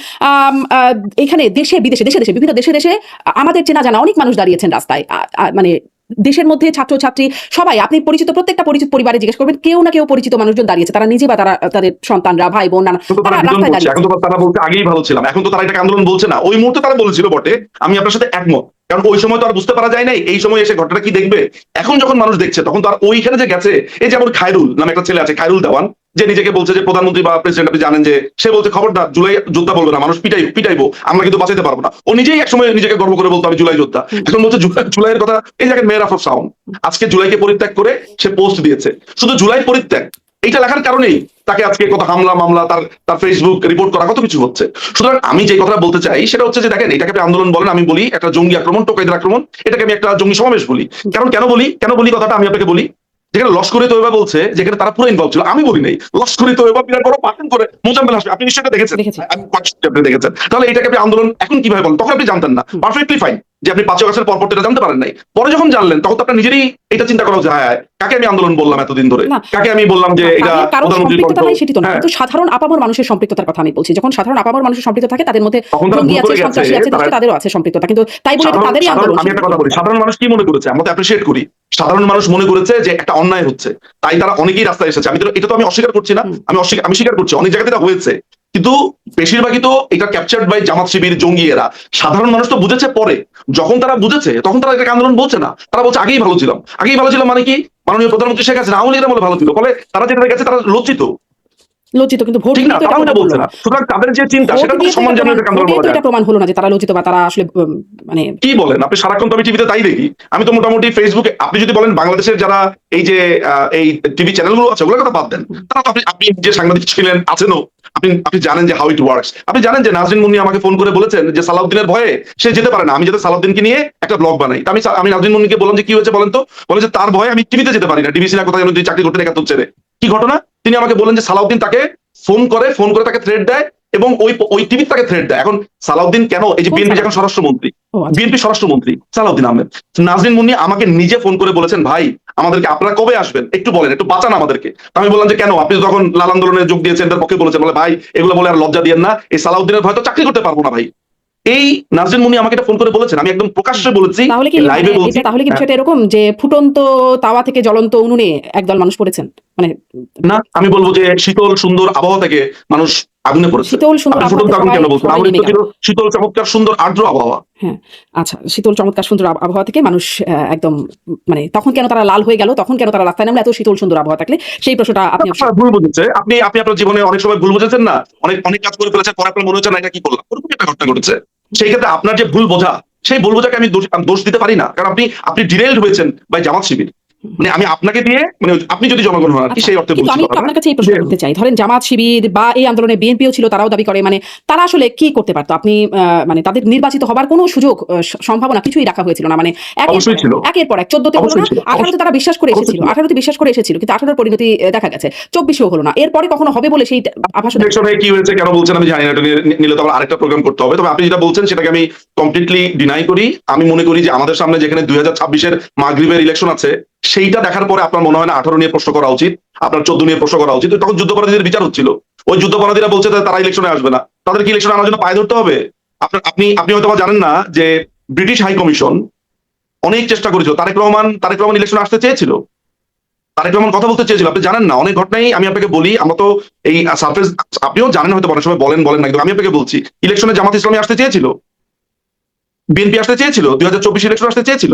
এখানে দেশে বিদেশে বিভিন্ন দেশে আমাদের চেনা জানা অনেক মানুষ দাঁড়িয়েছেন রাস্তায়, মানে দেশের মধ্যে ছাত্রছাত্রী সবাই, আপনি প্রত্যেকটা পরিচিত পরিবারে জিজ্ঞেস করবেন, কেউ না কেউ পরিচিত মানুষজন দাঁড়িয়েছে, তারা নিজে বা তাদের সন্তানরা, ভাই বোন, নানা, এখন তো তারা তারা বিদ্রোহ রাস্তায় করছে, এখন দাঁড়িয়েছে। তো তারা বলছে আগেই ভালো ছিলাম, এখন তো তারা এটাকে আন্দোলন বলছে না। ওই মুহূর্তে তারা বলেছিল বটে, আমি আপনার সাথে একমত, কারণ ওই সময় তো আর বুঝতে পারা যায় নাই, এই সময় এসে ঘটনাটা কি দেখবে। এখন যখন মানুষ দেখছে তখন তো আর ওইখানে যে গেছে, এই যেমন খায়রুল নামে একটা ছেলে আছে, খায়রুল দেওয়ান, যে নিজেকে বলছে যে প্রধানমন্ত্রী বা প্রেসিডেন্ট, আপনি জানেন যে সে বলছে খবরদার জুলাই যোদ্ধা বলবে না, মানুষ পিটাইবো, আমরা কিন্তু বাঁচাইতে পারবো না। ও নিজেই একসময় নিজেকে গর্ব করে বলতো আমি জুলাই যোদ্ধা, এখন বলছে জুলাইয়ের কথা। এই জায়গায় মেয়ের অফ সাউন্ড আজকে জুলাইকে পরিত্যাগ করে সে পোস্ট দিয়েছে, শুধু জুলাই পরিত্যাগ এইটা লেখার কারণেই তাকে আজকে কত হামলা মামলা, তার ফেসবুক রিপোর্ট করা, কত কিছু হচ্ছে। সুতরাং আমি যে কথা বলতে চাই সেটা হচ্ছে যে দেখেন, এটাকে আপনি আন্দোলন বলেন, আমি বলি একটা জঙ্গি আক্রমণ, টোকাইদের আক্রমণ, এটাকে আমি একটা জঙ্গি সমাবেশ বলি। কারণ কেন বলি কথাটা আমি আপনাকে বলি, যেখানে লস্করে তৈবা বলছে যেখানে তারা পুরো ইনভলভ ছিল, আমি বলি নাই। লস্করে তৈবা বিরাট বড় পাঠন করে মোজাম্মেল হাসমি, আপনি নিশ্চয়ই দেখেছেন, দেখেছি। আপনি দেখেছেন। তাহলে এটাকে আপনি আন্দোলন এখন কিভাবে বলেন? তখন আপনি জানতেন না, পারফেক্টলি ফাইন। যে আপনি 5 আগস্টের পরপর এটা জানতে পারেন নাই। পরে যখন জানলেন তখন তো আপনার নিজেরই এটা চিন্তা করা উচিত, হ্যাঁ কাকে আমি আন্দোলন বললাম এতদিন ধরে, না, কাকে আমি বললাম যে এটা তাদের কারোর প্রধানমন্ত্রীর সম্পৃক্ততা কণ্ঠ। নাই সেটি তো না, হ্যাঁ, কিন্তু সাধারণ আপামর মানুষের সম্পৃক্ততার কথা আমি বলছি। যখন সাধারণ আপামর মানুষের সম্পৃক্ত থাকে তাদের মধ্যে তখন তারা জঙ্গি ভুল আছে, করে গেছে। সন্ত্রাসী আছে, তারা তাদেরও আছে সম্পৃক্ততা, কিন্তু তাই বলে এটা তাদেরই আন্দোলন। আমি একটা কথা বলি, সাধারণ মানুষ কি মনে করেছে, আমরা তো অ্যাপ্রিশিয়েট করি, সাধারণ মানুষ মনে করেছে যে একটা অন্যায় হচ্ছে, তাই তারা অনেকেই রাস্তায় এসেছে। এটা তো আমি অস্বীকার করছি না, আমি স্বীকার করছি অনেক জায়গাতে এটা হয়েছে, কিন্তু বেশিরভাগই তো এটা ক্যাপচার্ড বাই জামাত শিবির, জঙ্গি এরা। সাধারণ মানুষ তো বুঝেছে পরে, যখন তারা বুঝেছে তখন তারা এটাকে আন্দোলন বলছে না, তারা বলছে আগেই ভালো ছিলাম। আগেই ভালো ছিলাম মানে কি, মাননীয় প্রধানমন্ত্রী শেখ হাসিনা আওয়ামী লীগের বলে ভালো ছিল, ফলে তারা যেটা গেছে তারা লজ্জিত, লজ্জিত, কিন্তু ভোট ঠিক না? দিয়ে তো এটা তারাও এটা প্রমাণ বলছে হলো না। না। সুতরাং তাদের যে চিন্তা ভোট সেটা দিয়ে তো তো সম্মান এটা জানিয়ে প্রমাণ, এটাকে আন্দোলন ভোটে বলা তো যায়। এটা প্রমাণ হলো না যে তারা লজ্জিত বা তারা আসলে মানে কি বলেন আপনি? সারাক্ষণ তো আমি টিভিতে তাই দেখি। আমি তো মোটামুটি ফেসবুকে, আপনি যদি বলেন বাংলাদেশের যারা এই যে এই টিভি চ্যানেলগুলো আছে ওগুলোর কথা বাদ দেন, তারা তো আপনি যে সাংবাদিক ছিলেন আছেনও, আপনি জানেন যে হাউ ইট ওয়ার্কস। আপনি জানেন যে নাজরিন মুন্নি আমাকে ফোন করে বলেছেন যে সালাউদ্দিনের ভয়ে সে যেতে পারে না, আমি যাতে সালাউদ্দিনকে নিয়ে একটা ব্লগ বানাই। তা আমি নাজরিন মুন্নিকে বললাম যে কি হয়েছে বলেন তো, বলে যে তার ভয়ে আমি টিভিতে যেতে পারি না, ডিবিসি না কোথায় যদি চাকরি করতে একাত্তর ছেড়ে। কি ঘটনা? তিনি আমাকে বলেন যে সালাউদ্দিন তাকে ফোন করে তাকে থ্রেট দেয় এবং ওই টিভি তাকে থ্রেট দেয়। এখন সালাউদ্দিন কেন, এই যে বিএনপি যখন স্বরাষ্ট্রমন্ত্রী, ও আচ্ছা। বিএনপি স্বরাষ্ট্রমন্ত্রী সালাউদ্দিন আহমেদ, নাজরিন মুন্নি আমাকে নিজে ফোন করে বলেছেন ভাই আমাদেরকে আপনারা কবে আসবেন একটু বলেন, একটু বাঁচান আমাদেরকে। আমি বললাম যে কেন, আপনি তখন লাল আন্দোলনে যোগ দিয়েছেন এর পক্ষে বলেছেন, বলে ভাই এগুলো বলে আর লজ্জা দিয়েন না, এই সালাউদ্দিনের হয়তো চাকরি করতে পারবো না ভাই। এই নাজরিন মুন্নি আমাকে এটা ফোন করে বলেছেন, আমি একদম প্রকাশ্যে বলেছি, তাহলে কি লাইভে বলছি। তাহলে কি বিষয়টা এরকম যে ফুটন্ত তাওয়া থেকে জ্বলন্ত উনুনে একদল মানুষ পড়েছেন, মানে না, আমি বলবো যে শীতল সুন্দর আবহাওয়া থেকে মানুষ আগুনে পড়েছে। শীতল সুন্দর আপনি ফুটন্ত আগুন কেন বলছেন? সবাই আমাদের নেমে তো গেল। ছিল শীতল চমৎকার সুন্দর আর্দ্র আবহাওয়া। হ্যাঁ, আচ্ছা, শীতল চমৎকার সুন্দর আবহাওয়া থেকে মানুষ একদম মানে তখন কেন তারা লাল হয়ে গেল, তখন কেন তারা রাস্তায় নামলো এত শীতল সুন্দর আবহাওয়া থাকলে? সেই প্রশ্নটা আপনি আপনার ভুল বুঝেছে, আপনি আপনার জীবনে অনেক সময় ভুল বুঝেছেন না, অনেক কাজ করে ফেলেছেন, পরে আপনার মনে হচ্ছে না এটা কি করলাম, ওরকম একটা ঘটনা ঘটেছে। সেই ক্ষেত্রে আপনার যে ভুল বোঝা, সেই ভুল বোঝাকে আমি দোষ দিতে পারি না, কারণ আপনি ডিরেইলড হয়েছেন বাই জামাত শিবির। মানে আমি আপনাকে দিয়ে, মানে আপনি যদি জনগণ হন আর কি, আচ্ছা, সেই অর্থে কিন্তু বলছি আমি কথাটা। আপনার কাছে এই প্রশ্ন যে করতে চাই, ধরেন জামাত শিবির বা এই আন্দোলনে বিএনপিও ছিল, তারাও দাবি করে মানে তারা আসলে কি করতে পারতো? আপনি মানে তাদের নির্বাচিত হবার কোনো সুযোগ সম্ভাবনা কিছুই রাখা হয়েছিল না, মানে অবশ্যই ছিল, একের পর এক 14তে হলো না, অবশ্যই ছিল, 18তে তারা বিশ্বাস করে অবশ্যই এসেছিল, ছিল। 18তে বিশ্বাস করে এসেছিল, কিন্তু 18 পরিণতি দেখা গেছে, 24এও হলো না, এরপরে কখনো হবে বলে সেই আভাস ইলেকশনে কি হয়েছে কেন বলছেন আমি জানি না, এটা নিলে তো আবার আরেকটা প্রোগ্রাম করতে হবে। তবে আপনি যেটা বলছেন সেটাকে আমি কমপ্লিটলি ডিনাই করি। আমি মনে করি যে আমাদের সামনে যেখানে 2026-এর মাগরিবের ইলেকশন আছে, সেইটা দেখার পরে আপনার মনে হয় না 18 নিয়ে প্রশ্ন করা উচিত, আপনার 14 নিয়ে প্রশ্ন করা উচিত। তখন যুদ্ধাপরাধীদের বিচার হচ্ছিল, ওই যুদ্ধাপরাধীরা বলছে তারা ইলেকশনে আসবে না, তাদেরকে ইলেকশনে আনার জন্য পায়ে ধরতে হবে। আপনি হয়তো জানেন না যে ব্রিটিশ হাই কমিশন অনেক চেষ্টা করেছিল, তারেক রহমান ইলেকশনে আসতে চেয়েছিল, তারেক রহমান কথা বলতে চেয়েছিল, আপনি জানেন না। অনেক ঘটনাই আমি আপনাকে বলি, আমরা তো এই সারফেস, আপনিও জানেন হয়তো, অনেক সময় বলেন না, কিন্তু আমি আপনাকে বলছি ইলেকশনে জামাত ইসলামী আসতে চেয়েছিল, বিএনপি আসতে চেয়েছিল, 2024 ইলেকশন আসতে চেয়েছিল।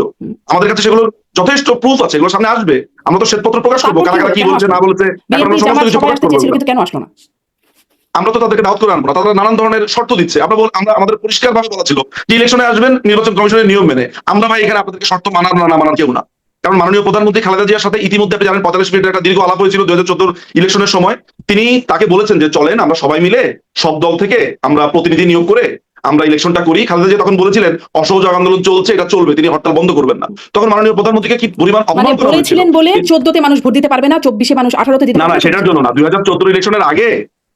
আমাদের কাছে সেগুলোর যথেষ্ট প্রুফ আছে, এগুলো সামনে আসবে, আমরা তো শ্বেতপত্র প্রকাশ করবো, কারা কি বলছে না বলছে, এখন আমরা সমস্ত কিছু প্রকাশ করবো। কিন্তু কেন আসলো না? আমরা তো তাদেরকে দাওয়াত করে আনবো না, তারা নানান ধরনের শর্ত দিচ্ছে। আমরা আমাদের পরিষ্কার ভাবে বলা ছিল যে ইলেকশনে আসবেন নির্বাচন কমিশনের নিয়ম মেনে। আমরা ভাই এখানে আপনাদেরকে শর্ত মানার না মানার কেউ না, কারণ মাননীয় প্রধানমন্ত্রী খালেদা জিয়ার সাথে ইতিমধ্যে আপনি জানেন 45 মিনিটের একটা দীর্ঘ আলাপ হয়েছিল 2014 ইলেকশনের সময়। তিনি তাকে বলেছেন যে চলেন আমরা সবাই মিলে সব দল থেকে আমরা প্রতিনিধি নিয়োগ করে আমরা ইলেকশনটা করি। খালেদা জিয়া তখন বলেছিলেন অসহযোগ আন্দোলন চলছে, এটা চলবে, তিনি হরতাল বন্ধ করবেন না। তখন মাননীয় প্রধানমন্ত্রীকে কি পরিমাণ অপমান করা হয়েছিল। বলেছিলেন বলে 14তে মানুষ ভোট দিতে পারবে না, 24-এ মানুষ 18তে দিতে না, সেটার জন্য না, 2014 ইলেকশনের আগে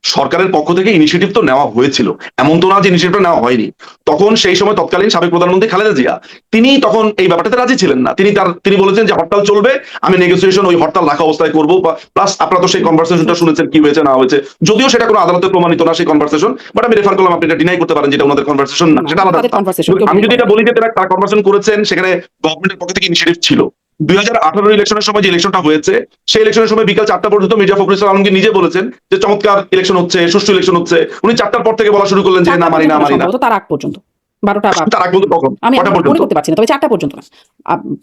সরকারের পক্ষ থেকে ইনিশিয়েটিভ তো নেওয়া হয়েছিল, এমন তো না যে ইনিশিয়েটিভটা নেওয়া হয়নি। তখন সেই সময় তৎকালীন সাবেক প্রধানমন্ত্রী খালেদা জিয়া তিনি তখন এই ব্যাপারটাতে রাজি ছিলেন না। তিনি বলেছেন যে হরতাল চলবে, আমি নেগোসিয়েশন ওই হরতাল রাখা অবস্থায় করবো। প্লাস আপনারা তো সেই কনভারসেশনটা শুনেছেন কি হয়েছে না হয়েছে, যদিও সেটা কোনো আদালতে প্রমাণিত না সেই কনভারসেশন, বাট আমি রেফার করলাম, আপনি এটা ডিনাই করতে পারেন যেটা ওনাদের কনভারসেশন না, সেটা আলাদা। আমি যদি এটা বলি যে তারা কনভারসেশন করেছেন, সেখানে গভর্নমেন্টের পক্ষ থেকে ইনিশিয়েটিভ ছিল। 2018 ইলেকশনের সময় যে ইলেকশনটা হয়েছে, সেই ইলেকশনের সময় বিকাল 4টা পর্যন্ত মির্জা ফখরুল ইসলাম আলমগীর নিজে বলেছেন যে চমৎকার ইলেকশন হচ্ছে, সুষ্ঠু ইলেকশন হচ্ছে। উনি 4টার পর থেকে বলা শুরু করলেন যে না মানি না। তার আগ পর্যন্ত 12টা তার আগ পর্যন্ত কখন, আমি কটা মনে পর্যন্ত করতে পারছি না, তবে 4টা পর্যন্ত না।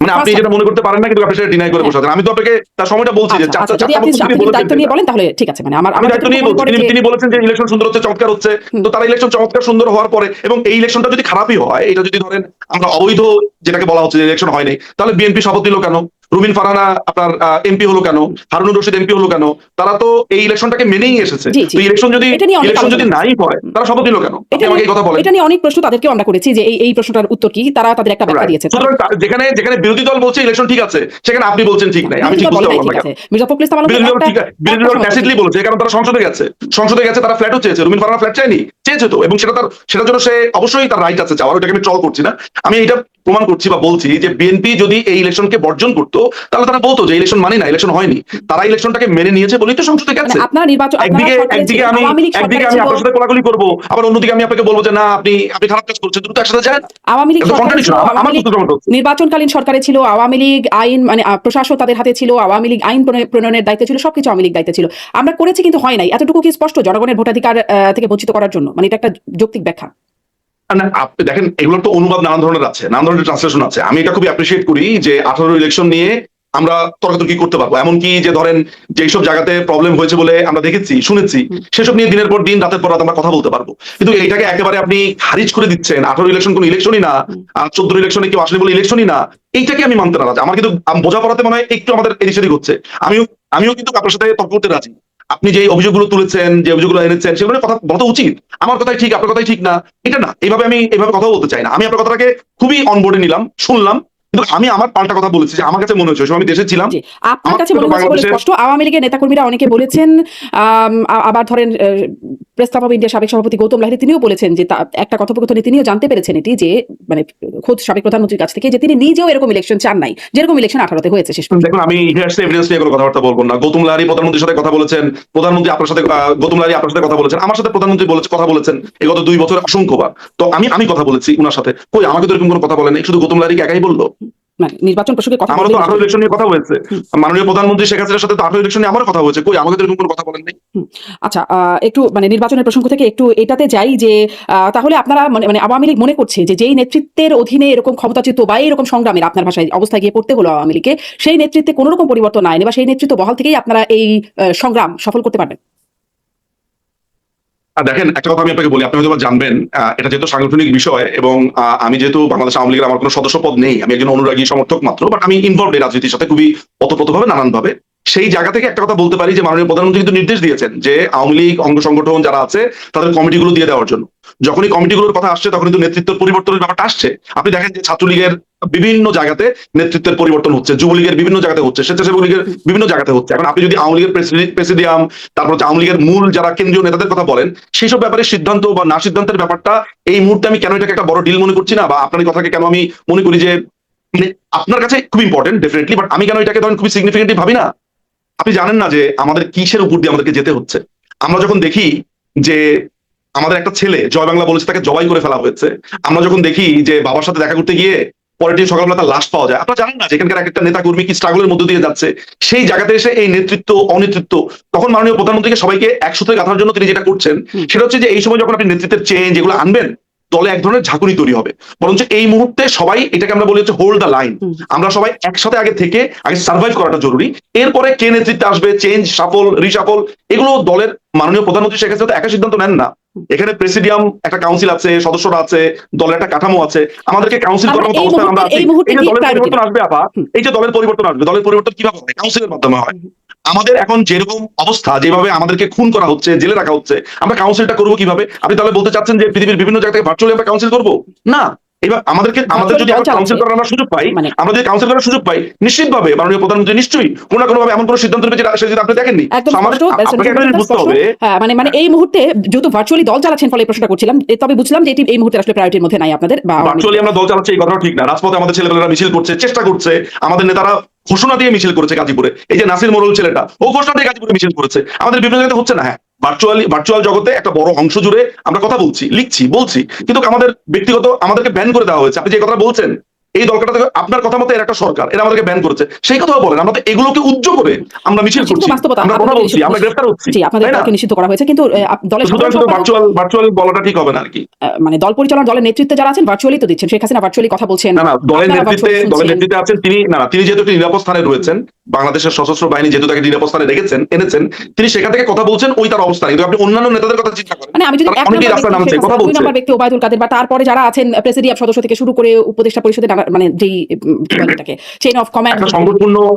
মানে আপনি যেটা মনে করতে পারেন না, কিন্তু আপনি সেটা ডিনাই করে বসে আছেন। আমি তো আপনাকে তার সময়টা বলছি যে 4টা যদি আপনি দায়িত্ব নিয়ে বলেন তাহলে ঠিক আছে, মানে আমি দায়িত্ব নিয়ে বলছি। তিনি বলেছেন যে ইলেকশন সুন্দর হচ্ছে, চমৎকার হচ্ছে। তো তারা ইলেকশন চমৎকার সুন্দর হওয়ার পরে, এবং এই ইলেকশনটা যদি খারাপই হয়, এটা যদি ধরেন আমরা অবৈধ যেটাকে বলা হচ্ছে যে ইলেকশন হয়নি, তাহলে বিএনপি শপথ নিল কেন? রুমিন ফারহানা আপনার এমপি হলো কেন, হারুনুর রশিদ এমপি হলো কেন? তারা তো এই ইলেকশনটাকে মেনেই এসেছে। জি, জি। তো ইলেকশন এটা নিয়ে অনেক যদি আলোচনা নাই হয়, তারা শপথ নিল কেন? আপনি এটা আমাকে নিয়ে এই কথা বলেন। এটা নিয়ে অনেক প্রশ্ন তাদেরকেও আমরা করেছি যে এই প্রশ্নটার উত্তর কি, তারা তাদের একটা ব্যাখ্যা রাইট। দিয়েছে। সুতরাং যেখানে বিরোধী দল বলছে ইলেকশন ঠিক আছে, সেখানে আপনি বলছেন ঠিক নাই। আমি বিরোধী ঠিক দল বুঝতে বলে নাই পারলাম না ঠিক কেন। আছে। মির্জা ফখরুল ইসলাম আলমগীর বিরোধী দল ট্যাসিটলি বলেছে, কারণ তারা সংসদে গেছে তারা ফ্ল্যাটও চেয়েছে। রুমিন ফারহানা ফ্ল্যাট চায়নি, চেয়েছে তো, এবং সেটার জন্য সে অবশ্যই তার রাইট আছে চাওয়ার। ওটাকে আমি ট্রল করছি না, আমি এটা প্রমাণ করছি বা বলছি যে বিএনপি যদি এই ইলেকশনকে বর্জন করতো, তাহলে তারা বলতো যে ইলেকশন মানি না, ইলেকশন হয়নি। তারা ইলেকশনটাকে মেনে নিয়েছে বলেই তো সংসদে মানে গেছে। আপনার নির্বাচন, আপনারা একদিকে সরকারে একদিকে ছিলেন, আমি আওয়ামী লীগ একদিকে সরকারে আমি ছিল, আপনার সাথে কোলাকুলি করবো, আবার অন্যদিকে আমি আপনাকে বলবো যে না, আপনি খারাপ কাজ করছেন। দুটো একসাথে যায় না। আওয়ামী লীগ এটা তো সরকারে কন্ট্রাডিকশন। ছিল, আমার আওয়ামী লীগ যুক্তি হচ্ছে। নির্বাচনকালীন সরকারে ছিল, আওয়ামী লীগ আইন মানে প্রশাসন তাদের হাতে ছিল, আওয়ামী লীগ আইন প্রণয়নের দায়িত্বে ছিল, সবকিছু আওয়ামী লীগ দায়িত্বে ছিল। আমরা করেছি কিন্তু হয় নাই, এতটুকু কি স্পষ্ট জনগণের ভোটাধিকার থেকে বঞ্চিত করার জন্য? মানে এটা একটা যৌক্তিক ব্যাখ্যা। না, আপনি দেখেন এগুলোর তো অনুবাদ নানান ধরনের আছে, নানান ধরনের ট্রান্সলেশন আছে। আমি এটা খুবই অ্যাপ্রিশিয়েট করি যে 18 ইলেকশন নিয়ে আমরা তর্কাতর্কি করতে পারবো। এমনকি যে ধরেন যেসব জায়গাতে প্রবলেম হয়েছে বলে আমরা দেখেছি, শুনেছি, সেসব নিয়ে দিনের পর দিন, রাতের পর রাত আমরা কথা বলতে পারবো। কিন্তু এইটাকে একেবারে আপনি খারিজ করে দিচ্ছেন, 18 ইলেকশন কোন ইলেকশনই না, 14 ইলেকশনে কেউ আসলে বলে ইলেকশনই না, এইটাকে আমি মানতে নারাজ। আমার কিন্তু বোঝাপড়াতে মনে হয় একটু আমাদের এদিক সেদিক হচ্ছে। আমিও কিন্তু আপনার সাথে তর্ক করতে রাজি। আপনি যে অভিযোগগুলো তুলেছেন, যে অভিযোগগুলো এনেছেন, সেগুলো কথা বলা তো উচিত। আমার কথাই ঠিক, আপনার কথাই ঠিক না, এটা না। আমি এভাবে কথা বলতে চাই না। আমি আপনার কথাটাকে খুবই অনবোর্ডে নিলাম, শুনলাম, কিন্তু আমি আমার পাল্টা কথা বলেছি যে আমার কাছে মনে হচ্ছে, ওই সময় আমি দেশে ছিলাম। জি, আপনার আমার কাছে কাছে মনে তো হচ্ছে বলে বাংলাদেশের স্পষ্ট। আওয়ামী লীগের নেতাকর্মীরা অনেকে বলেছেন, আবার ধরেন প্রেস ক্লাব অফ ইন্ডিয়ার সাবেক সভাপতি গৌতম লাহিড়ী তিনিও বলেছেন যে একটা কথোপকথনে তিনিও জানতে পেরেছেন এটি, যে মানে খোদ সাবেক প্রধানমন্ত্রীর কাছ থেকে, যে তিনি নিজেও এরকম ইলেকশন চান নাই, যেরকম ইলেকশন 18-তে হয়েছে শেষ পর্যন্ত। দেখুন, আমি ইতিহাস এভিডেন্স নিয়ে কোনো কথাবার্তা বলবো না। গৌতম লাহিড়ী প্রধানমন্ত্রীর সাথে কথা বলেছেন, প্রধানমন্ত্রী আপনার সাথে গৌতম লাহিড়ী আপনার সাথে কথা বলেছেন, আমার সাথে প্রধানমন্ত্রী কথা বলেছেন এই গত 2 বছর অসংখ্যবার। তো আমি কথা বলেছি উনার সাথে, কই আমাকে তো এরকম কোনো কথা বলেনি, শুধু গৌতম লাহিড়ী একাই বললো। মানে নির্বাচন প্রসঙ্গে কথা আমারও তো 18 বলতে ইলেকশন নিয়ে কথা হয়েছে, মাননীয় প্রধানমন্ত্রী শেখ হাসিনার সাথে তো 18 ইলেকশন নিয়ে আমারও কথা হয়েছে, কই আমাকে তো এরকম কোনো কথা বলেন নাই। আচ্ছা, একটু মানে নির্বাচনের প্রসঙ্গ থেকে একটু এটাতে যাই যে তাহলে আপনারা মানে আওয়ামী লীগ মনে করছে যে যেই নেতৃত্বের অধীনে এরকম ক্ষমতাচ্যুত বা এরকম সংগ্রামের আপনার ভাষায় অবস্থায় গিয়ে পড়তে হলো আওয়ামী লীগকে, সেই নেতৃত্বে কোনো রকম পরিবর্তন না এনে বা সেই নেতৃত্ব বহাল থেকেই আপনারা এই সংগ্রাম সফল করতে পারবেন। দেখেন, একটা কথা আমি আপনাকে বলি, আপনি হয়তো জানবেন, এটা যেহেতু সাংগঠনিক বিষয় এবং আমি যেহেতু বাংলাদেশ আওয়ামী লীগের আমার কোনো সদস্য পদ নেই, আমি একজন অনুরাগী সমর্থক মাত্র, বাট আমি ইনভলভ এই রাজনীতির সাথে খুবই ওতপ্রোতভাবে, নানানভাবে। সেই জায়গা থেকে একটা কথা বলতে পারি যে মাননীয় প্রধানমন্ত্রী কিন্তু নির্দেশ দিয়েছেন যে আওয়ামী লীগ অঙ্গ সংগঠন যারা আছে তাদের কমিটিগুলো দিয়ে দেওয়ার জন্য। যখনই কমিটিগুলোর কথা আসছে, তখন কিন্তু নেতৃত্বের পরিবর্তনের ব্যাপারটা আসছে। আপনি দেখেন যে ছাত্রলীগের বিভিন্ন জায়গাতে নেতৃত্বের পরিবর্তন হচ্ছে, যুবলীগের বিভিন্ন জায়গাতে হচ্ছে, স্বেচ্ছাসেবক লীগের বিভিন্ন জায়গাতে হচ্ছে। এখন আপনি যদি আওয়ামী লীগের প্রেসিডিয়াম, তারপর আওয়ামী লীগের মূল যারা কেন্দ্রীয় নেতাদের কথা বলেন, সেসব ব্যাপারে সিদ্ধান্ত বা না সিদ্ধান্তের ব্যাপারটা এই মুহূর্তে আমি কেন এটাকে একটা বড় ডিল মনে করছি না, বা আপনার এই কথাকে কেন আমি মনে করি যে মানে আপনার কাছে খুব ইম্পর্টেন্ট ডেফিনেটলি, বাট আমি কেন এটাকে ধরেন খুবই সিগনিফিকেন্টলি ভাবি না। আপনি জানেন না যে আমাদের কিসের উপর দিয়ে আমাদেরকে যেতে হচ্ছে। আমরা যখন দেখি যে আমাদের একটা ছেলে জয় বাংলা বলেছে, তাকে জবাই করে ফেলা হয়েছে। আমরা যখন দেখি যে বাবার সাথে দেখা করতে গিয়ে পরের দিন সকালবেলা তার লাশ পাওয়া যায়, আপনারা জানেন না যে এখানকার একটা নেতা কর্মী কি স্ট্রাগলের মধ্যে দিয়ে যাচ্ছে। সেই জায়গাতে এসে এই নেতৃত্ব অনেতৃত্ব, তখন মাননীয় প্রধানমন্ত্রীকে সবাইকে একসাথে গাঁথার জন্য তিনি যেটা করছেন, সেটা হচ্ছে যে এই সময় যখন আপনি নেতৃত্বের চেঞ্জ এগুলো আনবেন, দলে এক ধরনের ঝাঁকুনি তৈরি হবে। বরঞ্চ এই মুহূর্তে সবাই, এটাকে আমরা বলি হচ্ছে হোল্ড দ্য লাইন, আমরা সবাই একসাথে আগে সার্ভাইভ করাটা জরুরি। এরপরে কে নেতৃত্বে আসবে, চেঞ্জ, সাফল, রিসাফল, এগুলো দলের মাননীয় প্রধানমন্ত্রী শেখ হাসিনা তো একা সিদ্ধান্ত নেন না। এখানে প্রেসিডিয়াম, একটা কাউন্সিল আছে, সদস্যরা আছে, দলের একটা কাঠামো আছে, আমাদেরকে কাউন্সিল করার মতো অবস্থায় আমরা আছি। এই যে দলের পরিবর্তন আসবে আপা, এই যে দলের পরিবর্তন আসবে, দলের পরিবর্তন কিভাবে হয়? কাউন্সিলের মাধ্যমে হয়। আমাদের এখন যেরকম অবস্থা, যেভাবে আমাদেরকে খুন করা হচ্ছে, জেলে রাখা হচ্ছে, আমরা কাউন্সিলটা করবো কিভাবে? আপনি তাহলে বলতে চাচ্ছেন যে পৃথিবীর বিভিন্ন জায়গা থেকে ভার্চুয়ালি আমরা কাউন্সিল করবো? না। এবার আমাদের যদি আমরা কাউন্সিল করার আমরা সুযোগ পাই, আমরা যদি কাউন্সিল করার সুযোগ পাই, নিশ্চিতভাবে মাননীয় প্রধানমন্ত্রী নিশ্চয়ই কোনো না কোনো ভাবে এমন কোনো সিদ্ধান্ত নেবে যেটা আপনি দেখেননি। আপনাকে বুঝতে হবে মানে এই মুহূর্তে যেহেতু ভার্চুয়ালি দল চালাচ্ছেন, ফলে প্রশ্নটা করছিলাম, তবে বুঝলাম যে এটি এই মুহূর্তে আসলে প্রায়োরিটির মধ্যে নাই আপনাদের। ভার্চুয়ালি আমরা দল চালাচ্ছি এই কথাও ঠিক না। রাজপথে আমাদের ছেলেপেলেরা মিছিল করছে, চেষ্টা করছে, আমাদের নেতারা ঘোষণা দিয়ে মিছিল করেছে গাজীপুরে। এই যে নাসির মোড়ল ছেলেটা, ও ঘোষণা দিয়ে গাজীপুরে মিছিল করেছে। আমাদের বিভিন্ন জায়গাতে হচ্ছে না। হ্যাঁ, ভার্চুয়াল জগতে একটা বড় অংশ জুড়ে আমরা কথা বলছি, লিখছি, বলছি, কিন্তু আমাদের ব্যক্তিগত আমাদেরকে ব্যান করে দেওয়া হয়েছে। আপনি যে কথা বলছেন, এই দলটা থেকে আপনার কথা মতো এর একটা সরকার, এরা আমাদেরকে ব্যান করেছে, সেই কথাও বলেন। আমরা তো এগুলোকে উজ্জ্ব করে আমরা মিছিল করছি, আমরা কথা বলছি, আমরা গ্রেফতার হচ্ছি। জি, আপনাদের দলকে নিষিদ্ধ করা হয়েছে, কিন্তু দলের ভার্চুয়াল বলাটা ঠিক হবে না আর কি। মানে দল পরিচালনা, দলের নেতৃত্বে যারা আছেন ভার্চুয়ালি তো দিচ্ছেন, শেখ হাসিনা ভার্চুয়ালি কথা বলছেন। না, দলের নেতৃত্বে আছেন তিনি। তিনি যেহেতু একটি নিরাপদ স্থানে রয়েছেন, বাংলাদেশের সশস্ত্র বাহিনী যেহেতু তাকে নিরাপদ স্থানে এনেছেন, তিনি সেখান থেকে কথা বলছেন ওই তার অবস্থানে। কিন্তু আপনি অন্যান্য নেতাদের কথা চিন্তা করেন, মানে আমি যদি অনেকেই রাস্তায় নামছে, কথা বলছে। 2 নম্বর ব্যক্তি ওবায়দুল কাদের বা তারপরে যারা আছেন প্রেসিডিয়াম সদস্য থেকে শুরু করে উপদেষ্টা পরিষদের মানে যেই কি বলে এটাকে চেইন অফ কমান্ড,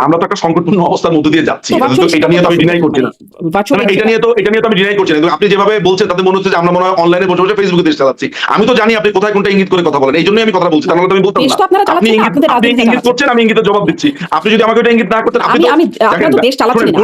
আমরা তো একটা সংকটপূর্ণ অবস্থার মধ্যে দিয়ে যাচ্ছি। এটা নিয়ে তো আমি ডিনাই করছি না। এটা নিয়ে তো আমি ডিনাই করছি না। আপনি যেভাবে বলছেন তাতে মনে হচ্ছে যে আমরা মনে হয় অনলাইনে বসে বসে ফেসবুকে দেশ চালাচ্ছি। আমি তো জানি আপনি কোথায় কোনটা ইঙ্গিত করে কথা বলেন, এই জন্যই আমি কথা বলছি, তাহলে তো আমি বলতাম না। আপনি ইঙ্গিত করছেন, আমি ইঙ্গিতের জবাব দিচ্ছি। আপনি যদি আমাকে ওটা ইঙ্গিত না করতেন, আপনি তো দেশ চালাচ্ছেন না,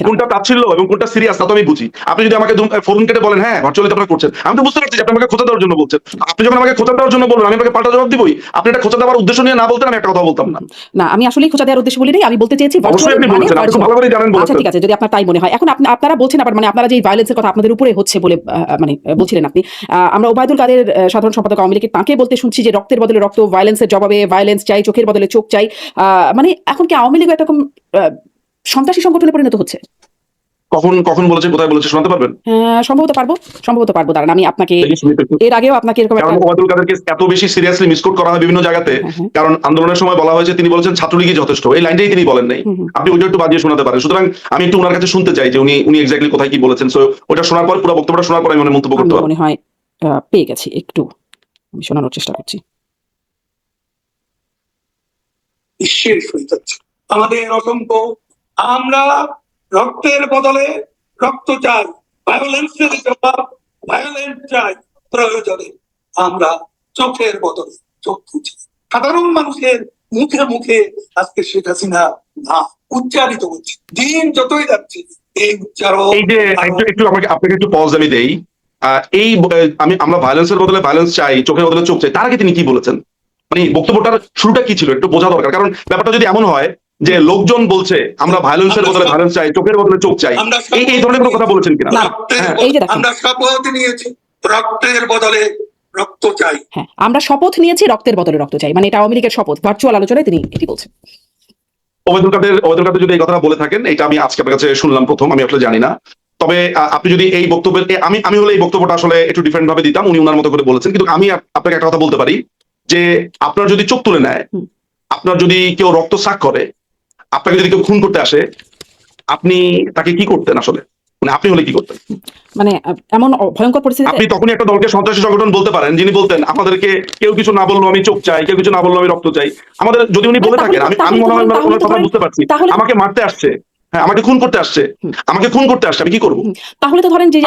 কোনটা তাচ্ছিল্য এবং কোনটা সিরিয়াস তা তো আমি বুঝি। আপনি যদি আমাকে ফোন কেটে বলেন হ্যাঁ ভার্চুয়ালি আপনারা করছেন, আমি তো বুঝতে পারছি যে আপনি আমাকে খোঁচা দেওয়ার জন্য বলছেন। আপনি যখন আমাকে খোঁচা দেওয়ার জন্য বলবেন, আমি আপনাকে পাল্টা জবাব দিবই। আপনি এটা খোঁচা দেওয়ার উদ্দেশ্য নিয়ে না বলতেন, আমি একটা কথা বলতাম না। না, আমি আসলেই খোঁচা দেওয়ার উদ্দেশ্য বলি নাই, আমি বলতে চেয়েছি অবশ্যই আপনি বলেছেন, আপনি খুব ভালো করে জানেন বলেছেন। আচ্ছা ঠিক আছে, যদি আপনার তাই মনে হয়। এখন আপনারা বলছেন আবার মানে আপনারা যে ভায়োলেন্সের কথা আপনাদের উপরে হচ্ছে বলে মানে বলছিলেন আপনি, আমরা ওবায়দুল কাদের সাধারণ সম্পাদক আওয়ামী লীগের তাকে বলতে শুনছি যে রক্তের বদলে রক্ত, ভায়োলেন্সের জবাবে ভায়োলেন্স চাই, চোখের বদলে চোখ চাই। মানে এখন কি আওয়ামী লীগ এরকম সন্ত্রাসী সংগঠনে পরিণত হচ্ছে? কখন বলেছে, কোথায় বলেছে শোনাতে পারবেন? সম্ভবত পারবো। দাঁড়ান, আমি আপনাকে এর আগেও আপনাকে এরকম কারণ ওবায়দুল কাদেরকে এত বেশি সিরিয়াসলি মিসকোট করা হয় বিভিন্ন জায়গাতে, কারণ আন্দোলনের সময় বলা হয়েছে তিনি বলেছেন ছাত্রলীগই যথেষ্ট, এই লাইনটাই তিনি বলেন নাই। আপনি ওইটা একটু বাজিয়ে শোনাতে পারেন। সুতরাং আমি একটু ওনার কাছে শুনতে চাই যে উনি এক্স্যাক্টলি কোথায় কি বলেছেন। সো ওটা শোনার পর, পুরো বক্তব্যটা শোনার পর আমি মন্তব্য করতে পারবো। মনে হয় পেয়ে গেছি, একটু আমি শোনানোর চেষ্টা করছি। আমাদের অসংখ্য, আমরা রক্তের বদলে রক্ত চাই, ভায়োলেন্সের জবাব ভায়োলেন্স চাই, প্রয়োজনে আমরা চোখের বদলে চোখ চাই। সাধারণ মানুষের মুখে মুখে আজকে শেখ হাসিনা না উচ্চারিত হচ্ছে, দিন যতই যাচ্ছে এই উচ্চারণ। এই যে একটু আপনাকে একটু পজ আমি দেই। আমরা ভায়োলেন্সের বদলে ভায়োলেন্স চাই, চোখের বদলে চোখ চাই, তার আগে তিনি কি বলেছেন? মানে বক্তব্যটার শুরুটা কি ছিল একটু বোঝা দরকার। কারণ ব্যাপারটা যদি এমন হয় যে লোকজন বলছে আমরা ভায়োলেন্সের বদলে ভায়োলেন্স চাই, চোখের বদলে চোখ চাই, এই ধরনের কোনো কথা বলেছেন কিনা? আমরা শপথ নিয়েছি রক্তের বদলে রক্ত চাই। হ্যাঁ, আমরা শপথ নিয়েছি রক্তের বদলে রক্ত চাই, মানে এটা আওয়ামী লীগের শপথ। ভার্চুয়াল আলোচনায় তিনি এটি বলছেন। ওবায়দুল কাদের যদি এই কথাটা বলে থাকেন, এটা আমি আজকে আপনার কাছে শুনলাম প্রথম, আমি আসলে জানি না। তবে আপনি যদি এই বক্তব্যের, আমি হলে এই বক্তব্যটা আসলে একটু ডিফারেন্ট ভাবে দিতাম, উনি ওনার মতো করে বলেছেন। কিন্তু আমি আপনাকে একটা কথা বলতে পারি যে আপনার যদি চোখ তুলে নেয়, আপনার যদি কেউ রক্তচাপ করে, আপনাকে যদি কেউ খুন করতে আসে, আপনি তাকে কি করতেন আসলে? মানে আপনি হলে কি করতেন? মানে এমন ভয়ঙ্কর পরিস্থিতি আপনি তখনই একটা দলকে সন্ত্রাসী সংগঠন বলতে পারেন, যিনি বলতেন আমাদেরকে কেউ কিছু না বললো আমি চোখ চাই, কেউ কিছু না বললো আমি রক্ত চাই। আমাদের যদি উনি বলে থাকেন, আমি মনে হয় ওনার কথা বুঝতে পারছি, আমাকে মারতে আসছে, হ্যাঁ আমাকে খুন করতে আসছে, আমি কি করবো? তাহলে তো ধরেন যে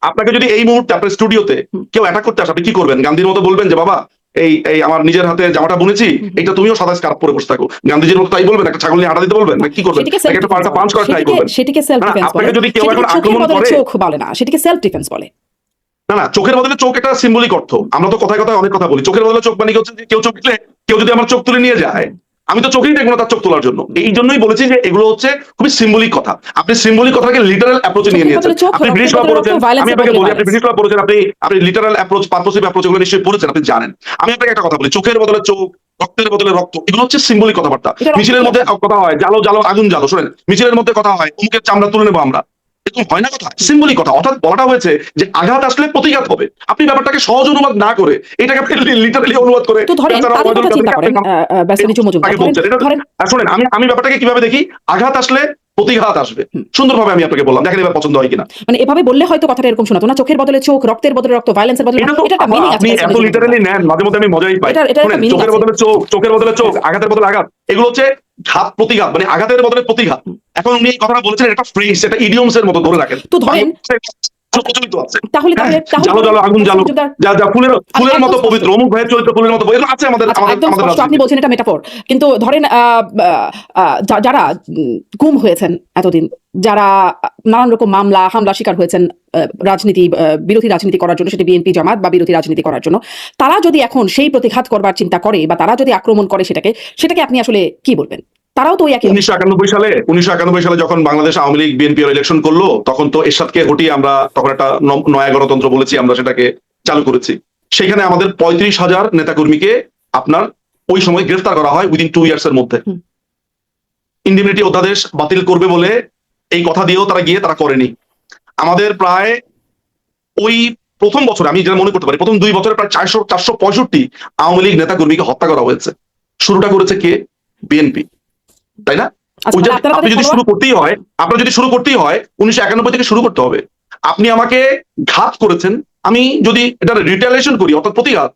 আপনাকে যদি এই মুহূর্তে আপনার স্টুডিওতে কেউ অ্যাটাক করতে আসে, আপনি কি করবেন? গান্ধীর মতো বলবেন যে বাবা এই আমার নিজের হাতে জামাটা বুনেছি, এটা তুমিও সাদা স্কার্ফ পরে বসে থাকো, গান্ধীজির মতো তাই বলবেন? একটা ছাগল নিয়ে হাঁটা দিতে বলবেন? কি করবেন? একটা পাল্টা পাঞ্চ করার ট্রাই করবেন? সেটিকে সেলফ ডিফেন্স বলে। আপনাকে যদি কেউ এখন আক্রমণ করে, চোখ বলে না, সেটিকে সেলফ ডিফেন্স বলে। না, চোখের বদলে চোখ একটা সিম্বলিক অর্থ। আমরা তো কথায় কথায় অনেক কথা বলি, চোখের বদলে চোখ মানে হচ্ছে যে কেউ যদি আমার চোখ তুলে নিয়ে যায়, আমি তো চোখেই দেখবো না তার চোখ তোলার জন্য। এই জন্যই বলেছি যে এগুলো হচ্ছে খুবই সিম্বলিক কথা। আপনি সিম্বলিক কথাকে লিটারাল অ্যাপ্রোচে নিয়ে নিয়েছেন। আপনি ব্রিটিশ ল পড়েছেন, আমি আপনাকে বলি আপনি ব্রিটিশ ল পড়েছেন, আপনি লিটারাল অ্যাপ্রোচ, পারপোসিভ অ্যাপ্রোচ এগুলো নিশ্চয়ই পড়েছেন, আপনি জানেন। আমি আপনাকে একটা কথা বলি, চোখের বদলে চোখ, রক্তের বদলে রক্ত, এগুলো হচ্ছে সিম্বলিক কথাবার্তা। মিছিলের মধ্যে কথা হয় জালো জালো আগুন জালো, শোনেন, মিছিলের মধ্যে কথা হয় অমুকের চামড়া তুলে নেবো আমরা, এরকম হয় না কথা, সিম্বলিক কথা। অর্থাৎ বলাটা হয়েছে যে আঘাত আসলে প্রতিঘাত হবে। আপনি ব্যাপারটাকে সহজ অনুবাদ না করে এটাকে আপনি লিটারালি অনুবাদ করে শোনেন, আমি ব্যাপারটাকে কিভাবে দেখি, আঘাত আসলে প্রতিঘাত আসবে। সুন্দরভাবে আমি আপনাকে বললাম, দেখেন এবার পছন্দ হয় কিনা। মানে এভাবে বললে হয়তো কথাটা এরকম শোনাতো না, চোখের বদলে চোখ, রক্তের বদলে রক্ত, ভায়োলেন্সের বদলে আপনি এত লিটারালি নেন, মাঝে মধ্যে আমি মজাই পাই। চোখের বদলে চোখ, চোখের বদলে চোখ, আঘাতের বদলে আঘাত, এগুলো হচ্ছে ঘাত প্রতিঘাত, মানে আঘাতের বদলে প্রতিঘাত। এখন উনি এই কথাটা বলেছেন, একটা ফ্রেজ, এটা ইডিয়মস এর মতো ধরে রাখেন। তো ধরেন প্রচলিত আছে, জালো জালো আগুন জালো, যা ফুলের মতো পবিত্র, অমুক ভাইয়ের চরিত্র ফুলের মতো পবিত্র আছে আমাদের। আপনি বলছেন এটা মেটাফোর, কিন্তু ধরেন যারা গুম হয়েছেন এতদিন, যারা নানান রকম মামলা হামলা শিকার হয়েছেন বিরোধী রাজনীতি করার জন্য, সেটা বিএনপি জামাত বা বিরোধী রাজনীতি করার জন্য, তারা যদি এখন সেই প্রতিঘাত করবার চিন্তা করে বা তারা যদি আক্রমণ করে, সেটাকে আপনি আসলে কি বলবেন? তারাও তো 1991 সালে যখন বাংলাদেশ আওয়ামী লীগ বিএনপি ইলেকশন করলো, তখন তো এরশাদকে হটিয়ে আমরা তখন একটা নয়া গণতন্ত্র বলেছি, আমরা সেটাকে চালু করেছি। সেখানে আমাদের 35,000 নেতাকর্মীকে আপনার ওই সময় গ্রেফতার করা হয় উইদিন 2 ইয়ার্স এর মধ্যে। ইন্ডিমনিটি অধ্যাদেশ বাতিল করবে বলে এই কথা দিয়েও তারা করেনি। আমাদের প্রায় ওই প্রথম বছরে, আমি যেটা মনে করতে পারি, প্রথম 2 বছরে প্রায় 465 আওয়ামী লীগ নেতাকর্মীকে হত্যা করা হয়েছে। শুরুটা করেছে কে? বিএনপি, তাই না? আপনি যদি শুরু করতেই হয়, 1991 থেকে শুরু করতে হবে। আপনি আমাকে ঘাত করেছেন, আমি যদি এটা রিটেলিয়েশন করি, অর্থাৎ প্রতিঘাত,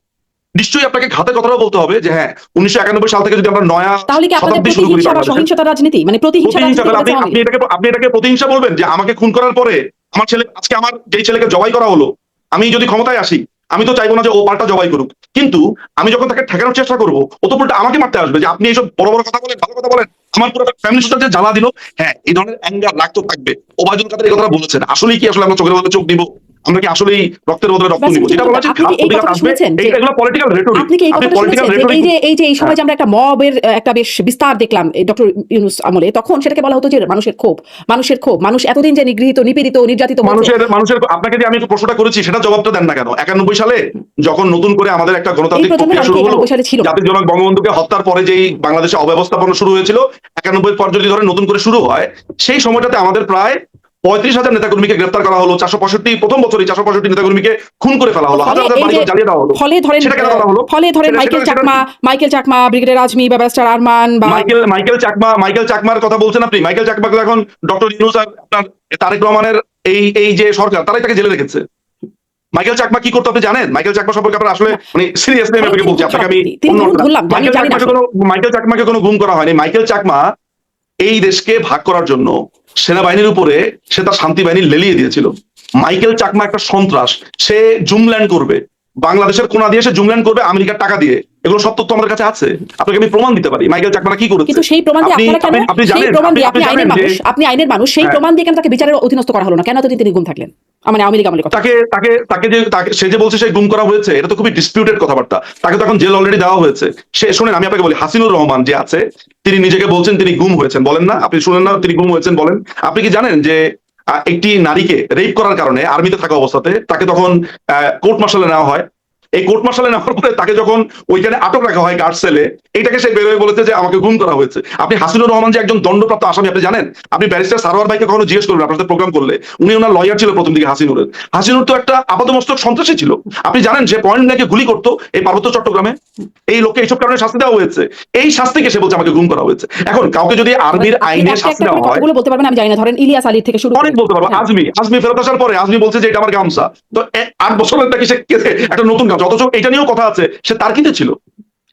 নিশ্চয়ই আপনাকে ঘাতের কথাটাও বলতে হবে যে হ্যাঁ 1991 সাল থেকে যদি আমরা নয়া তাহলে কি আপনাদের শতাব্দী শুরু করি প্রতিহিংসা বা বাংলাদেশে, সহিংসতা রাজনীতি, মানে প্রতিহিংসা প্রতিহিংসা, রাজনীতি তাহলে করেছে আওয়ামী লীগ? আপনি এটাকে প্রতিহিংসা বলবেন যে আমাকে খুন করার পরে আমার ছেলে, আজকে আমার যেই ছেলেকে জবাই করা হলো, আমি যদি ক্ষমতায় আসি আমি তো চাইবো না যে ও পাল্টা জবাই করুক, কিন্তু আমি যখন তাকে ঠেকানোর চেষ্টা করবো ও তো উল্টা আমাকে মারতে আসবে যে আপনি এইসব বড় বড় কথা বলেন, ভালো কথা বলেন, আমার পুরো ফ্যামিলির সাথে যে জ্বালা দিল। হ্যাঁ, এই ধরনের অ্যাঙ্গার রাগ তো থাকবে। ওবায়দুল কাদের এই কথাটা বলেছেন, আসলেই কি আসলে আমরা চোখের বদলে চোখ দিব, আমরা কি আসলেই রক্তের বদলে রক্ত নিব, যেটা বলা হচ্ছে আপনি কি এই কথাটা শুনেছেন যে এগুলো পলিটিক্যাল রেটরিক। আপনি কি এই কথাটা পলিটিক্যাল শুনেছেন যে রেটরিক এই সময় যে আমরা একটা মবের একটা বেশ বিস্তার দেখলাম ডক্টর ইউনূস আমলে, তখন সেটাকে বলা হতো যে মানুষের ক্ষোভ, মানুষ এতদিন যে নিগৃহীত, নিপীড়িত, নির্যাতিত হচ্ছে। মানুষের আপনাকে যে আমি প্রশ্নটা করেছি সেটা জবাবটা দেন না কেন? 91 সালে যখন নতুন করে আমাদের একটা গণতান্ত্রিক প্রক্রিয়া শুরু হলো, জাতির জনক বঙ্গবন্ধুকে হত্যার পরে যেই বাংলাদেশে অব্যবস্থাপনা শুরু হয়েছিল, 91 পর যদি ধরেন নতুন করে শুরু হয়, সেই সময়টাতে আমাদের প্রায় 35,000 নেতাকর্মীকে গ্রেফতার করা হলো, 465 প্রথম বছরই 465 নেতাকর্মীকে খুন করে ফেলা হলো, হাজার হাজার বাড়িঘর জ্বালিয়ে দেওয়া হলো। ফলে ধরেন সেটা কেন করা হলো? Michael Chakma, brigadier Azmi, barrister Arman বা মাইকেল চাকমার কথা বলছেন আপনি? মাইকেল চাকমাকে এখন ডক্টর ইউনূস আর আপনার তারেক রহমানের এই যে সরকার, তারাই তাকে জেলে রেখেছে। মাইকেল চাকমা কি করতে আপনি জানেন? মাইকেল চাকমা সম্পর্কে আপনার আসলে মানে সিরিয়াসলি আমি আপনাকে বলছি, আপনাকে আমি মাইকেল চাকমাকে কোনো গুম করা হয়নি। মাইকেল চাকমা এই দেশকে ভাগ করার জন্য সেনাবাহিনীর উপরে সে তার শান্তি বাহিনী লেলিয়ে দিয়েছিল। মাইকেল চাকমা একটা সন্ত্রাস, সে জুমল্যান্ড করবে, বাংলাদেশের কোনা দিয়ে সে জুমল্যান্ড করবে আমেরিকার টাকা দিয়ে। এগুলো সব তথ্য আমাদের কাছে আছে, আপনাকে আমি প্রমাণ দিতে পারি মাইকেল চাকমা কি করেছে। কিন্তু সেই প্রমাণ দিয়ে আপনারা কেন, আপনি সেই প্রমাণ দিয়ে আপনি আইনের মানুষ, আপনি আইনের মানুষ, সেই হ্যাঁ। প্রমাণ দিয়ে কেন তাকে বিচারের অধীনস্থ করা হলো না? কেন এতদিন তিনি গুম থাকলেন? মানে আওয়ামী লীগ আমলের কথা। সে যে বলছে সে গুম করা হয়েছে, এটা তো খুবই ডিসপিউটেড কথাবার্তা। তাকে তো এখন জেল অলরেডি দেওয়া হয়েছে। সে শুনেন, আমি আপনাকে বলি, হাসিনুর রহমান যে আছে তিনি নিজেকে বলছেন তিনি গুম হয়েছেন, বলেন না? আপনি শুনেন না তিনি গুম হয়েছেন বলেন? আপনি কি জানেন যে একটি নারীকে রেপ করার কারণে আর্মিতে থাকা অবস্থাতে তাকে তখন কোর্ট মার্শালে নেওয়া হয়। এই কোর্ট মার্শালে নেওয়ার পরে তাকে যখন ওইখানে আটক রাখা হয় গার্ড সেলে, এইটাকে সে বেরোয় বলেছে যে আমাকে গুম করা হয়েছে। আপনি হাসিনুর রহমান যে একজন দণ্ডপ্রাপ্ত আসামি, আপনি জানেন? আপনি ব্যারিস্টার সারোয়ার ভাইকে কখনো জিজ্ঞেস করবেন আপনার সাথে প্রোগ্রাম করলে, উনি ওনার লয়ার ছিল প্রথম দিকে। হাসিনুর তো একটা আপাতমস্তক সন্ত্রাসী ছিল। আপনি জানেন যে পয়েন্ট ব্ল্যাঙ্কে গুলি করতো এই পার্বত্য চট্টগ্রামে, এই লোককে এইসব কারণে শাস্তি দেওয়া হয়েছে। এই শাস্তিকে সে বলছে আমাকে গুম করা হয়েছে। এখন কাউকে যদি আর্মির আইনে শাস্তি দেওয়া হয়, বলতে পারবেন, আমি জানি না, ধরেন ইলিয়াস আলী থেকে শুরু অনেক বলতে পারবো। আজমি ফেরত আসার পরে আজমি বলছে যে এটা আমার গামছা, তো 8 বছরের নাকি সে একটা নতুন গামছা, অথচ এটা নিয়েও কথা আছে সে তার কিনতে ছিল।